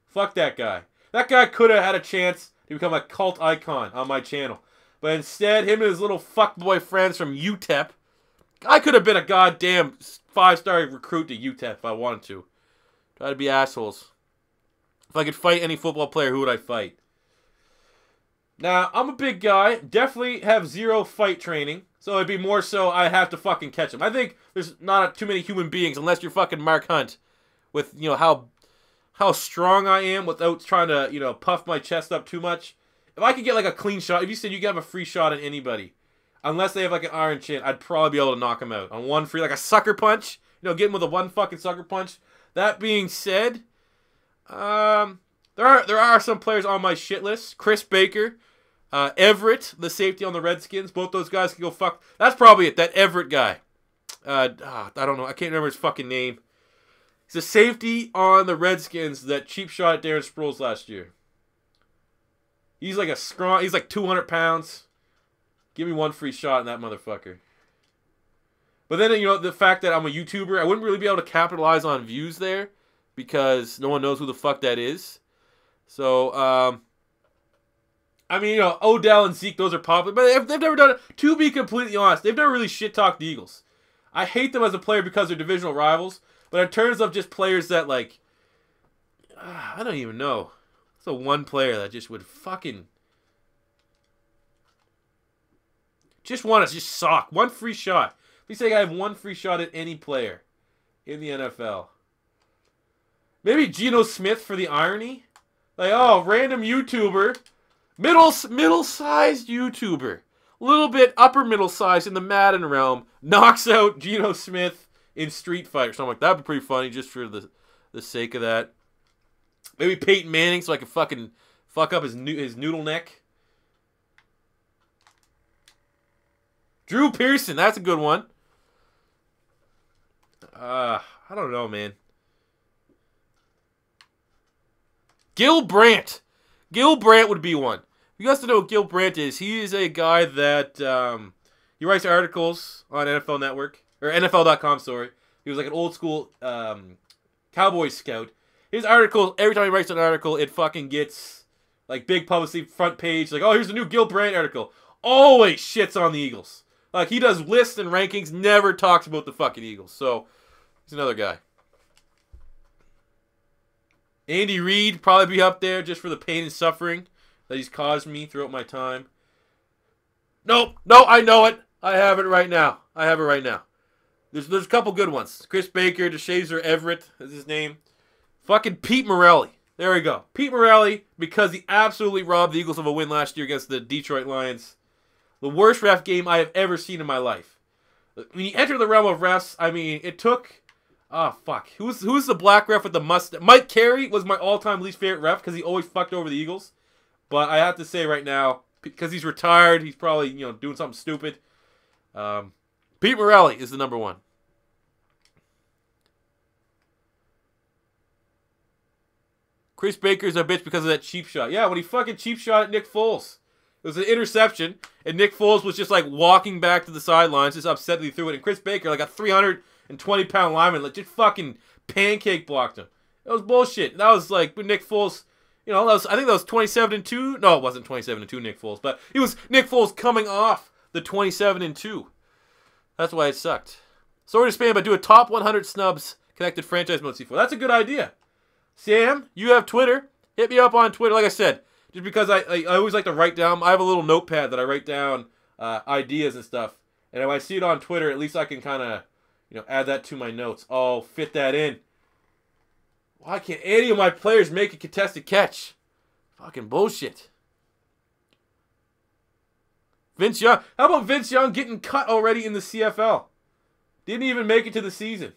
Fuck that guy. That guy could have had a chance to become a cult icon on my channel. But instead, him and his little fuckboy friends from UTEP. I could have been a goddamn 5-star recruit to UTEP if I wanted to. Try to be assholes. If I could fight any football player, who would I fight? Now, I'm a big guy. Definitely have 0 fight training. So it'd be more so I have to fucking catch him. I think there's not too many human beings, unless you're fucking Mark Hunt. With, you know, how strong I am without trying to, you know, puff my chest up too much. If I could get like a clean shot, if you said you could have a free shot at anybody, unless they have like an iron chin, I'd probably be able to knock him out on one free, like a sucker punch. You know, get him with a one fucking sucker punch. That being said, there are some players on my shit list. Chris Baker, Everett, the safety on the Redskins. Both those guys can go fuck. That's probably it. That Everett guy. I don't know. I can't remember his fucking name. He's a safety on the Redskins that cheap shot at Darren Sproles last year. He's like a strong. He's like 200 pounds. Give me one free shot in that motherfucker. But then, you know, the fact that I'm a YouTuber, I wouldn't really be able to capitalize on views there because no one knows who the fuck that is. So, I mean, you know, Odell and Zeke, those are popular, but they've never done it. To be completely honest, they've never really shit-talked the Eagles. I hate them as a player because they're divisional rivals, but in terms of just players that, like, I don't even know. It's the one player that just would fucking just want to just sock. One free shot. Please say I have one free shot at any player in the NFL. Maybe Geno Smith for the irony. Like, oh, random YouTuber. Middle-sized YouTuber. A little bit upper middle-sized in the Madden realm. Knocks out Geno Smith in Street Fighter. Something like that would be pretty funny just for the sake of that. Maybe Peyton Manning so I can fucking fuck up his noodle neck. Drew Pearson. That's a good one. I don't know, man. Gil Brandt. Gil Brandt would be one. You guys don't know what Gil Brandt is. He is a guy that he writes articles on NFL Network or NFL.com. Sorry, he was like an old school Cowboy scout. His articles, every time he writes an article, it fucking gets like big publicity, front page. Like, oh, here's a new Gil Brandt article. Always shits on the Eagles. Like, he does lists and rankings, never talks about the fucking Eagles. So he's another guy. Andy Reid probably be up there just for the pain and suffering that he's caused me throughout my time. Nope. No, I know it. I have it right now. I have it right now. There's a couple good ones. Chris Baker, DeShazer Everett is his name. Fucking Pete Morelli. There we go. Pete Morelli, because he absolutely robbed the Eagles of a win last year against the Detroit Lions. The worst ref game I have ever seen in my life. When you enter the realm of refs, I mean, it took... Oh, fuck. Who's the black ref with the mustache? Mike Carey was my all-time least favorite ref because he always fucked over the Eagles. But I have to say right now, because he's retired. He's probably, doing something stupid. Pete Morelli is the number 1. Chris Baker's a bitch because of that cheap shot. Yeah, when he fucking cheap shot at Nick Foles. It was an interception, and Nick Foles was just like walking back to the sidelines, just upset that he threw it. And Chris Baker, like a 320-pound lineman, like just fucking pancake blocked him. It was bullshit. That was like when Nick Foles, I think that was 27-2. No, it wasn't 27-2 Nick Foles, but it was Nick Foles coming off the 27-2. That's why it sucked. Sorry to spam, but do a top 100 snubs connected franchise mode C4. That's a good idea. Sam, you have Twitter. Hit me up on Twitter. Like I said, just because I always like to write down. I have a little notepad that I write down ideas and stuff. And if I see it on Twitter, at least I can kind of, add that to my notes. Oh, fit that in. Why can't any of my players make a contested catch? Fucking bullshit. Vince Young. How about Vince Young getting cut already in the CFL? Didn't even make it to the season.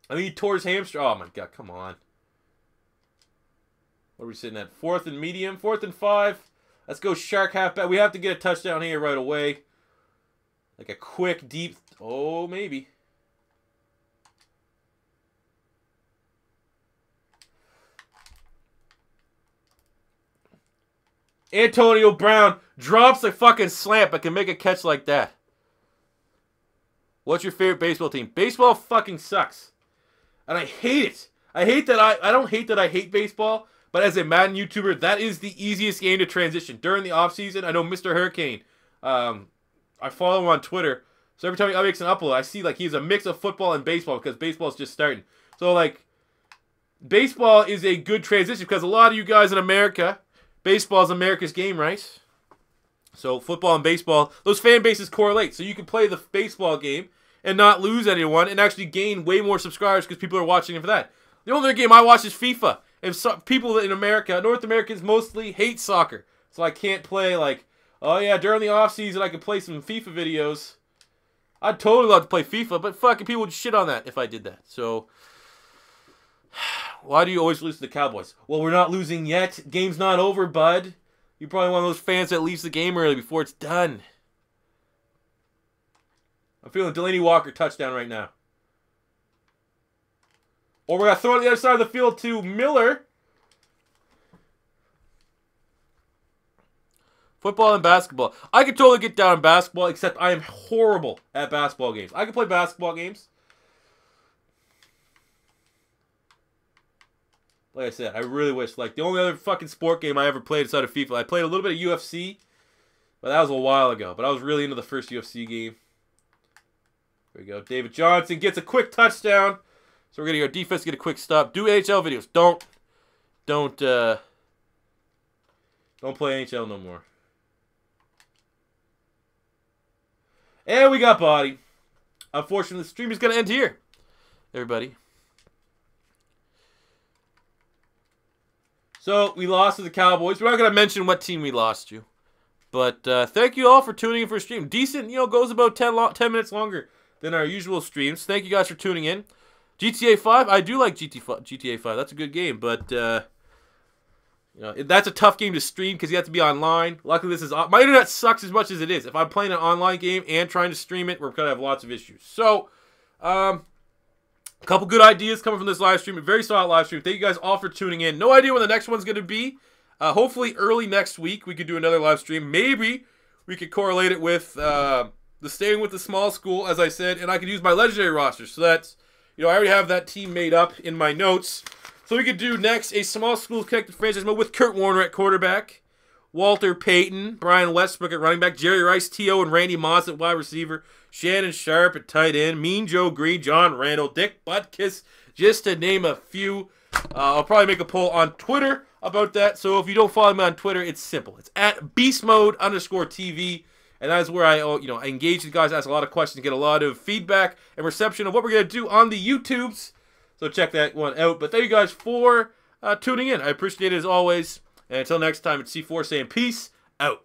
I mean, he tore his hamstring. Oh, my God. Come on. What are we sitting at? 4th and medium. 4th and 5. Let's go shark halfback. We have to get a touchdown here right away. Like a quick, deep. Oh, maybe. Antonio Brown drops a fucking slant but can make a catch like that. What's your favorite baseball team? Baseball fucking sucks. And I hate it. I hate that I don't hate that I hate baseball, but as a Madden YouTuber, that is the easiest game to transition. During the offseason, I know Mr. Hurricane, I follow him on Twitter, so every time he makes an upload, I see like he's a mix of football and baseball because baseball's just starting. So like, baseball is a good transition because a lot of you guys in America, baseball is America's game, right? So football and baseball, those fan bases correlate. So you can play the baseball game and not lose anyone and actually gain way more subscribers because people are watching it for that. The only other game I watch is FIFA. And so, people in America, North Americans mostly hate soccer. So I can't play like, oh yeah, during the off season I can play some FIFA videos. I'd totally love to play FIFA, but fucking people would shit on that if I did that. So, why do you always lose to the Cowboys? Well, we're not losing yet. Game's not over, bud. You're probably one of those fans that leaves the game early before it's done. I'm feeling Delaney Walker touchdown right now. Or we're going to throw it to the other side of the field to Miller. Football and basketball. I could totally get down in basketball, except I am horrible at basketball games. I can play basketball games. Like I said, I really wish. Like, the only other fucking sport game I ever played inside of FIFA, I played a little bit of UFC, but that was a while ago. But I was really into the first UFC game. There we go. David Johnson gets a quick touchdown. So we're going to get our defense, get a quick stop. Do AHL videos. Don't play NHL no more. And we got body. Unfortunately, the stream is going to end here, everybody. So, we lost to the Cowboys. We're not going to mention what team we lost to. But thank you all for tuning in for a stream. Decent, goes about 10 minutes longer than our usual streams. Thank you guys for tuning in. GTA 5, I do like GTA 5. That's a good game, but that's a tough game to stream because you have to be online. Luckily, my internet sucks as much as it is. If I'm playing an online game and trying to stream it, we're going to have lots of issues. So, a couple good ideas coming from this live stream. A very solid live stream. Thank you guys all for tuning in. No idea when the next one's going to be. Hopefully, early next week, we could do another live stream. Maybe we could correlate it with the staying with the small school, as I said, and I could use my legendary roster. So that's, I already have that team made up in my notes. So we could do next a small school connected franchise mode with Kurt Warner at quarterback, Walter Payton, Brian Westbrook at running back, Jerry Rice, T.O., and Randy Moss at wide receiver, Shannon Sharp at tight end, Mean Joe Green, John Randall, Dick Butkus, just to name a few. I'll probably make a poll on Twitter about that. So if you don't follow me on Twitter, it's simple. It's at beastmode_TV. And that is where I engage with you guys, ask a lot of questions, get a lot of feedback and reception of what we're going to do on the YouTubes. So check that one out. But thank you guys for tuning in. I appreciate it as always. And until next time, it's C4 saying peace out.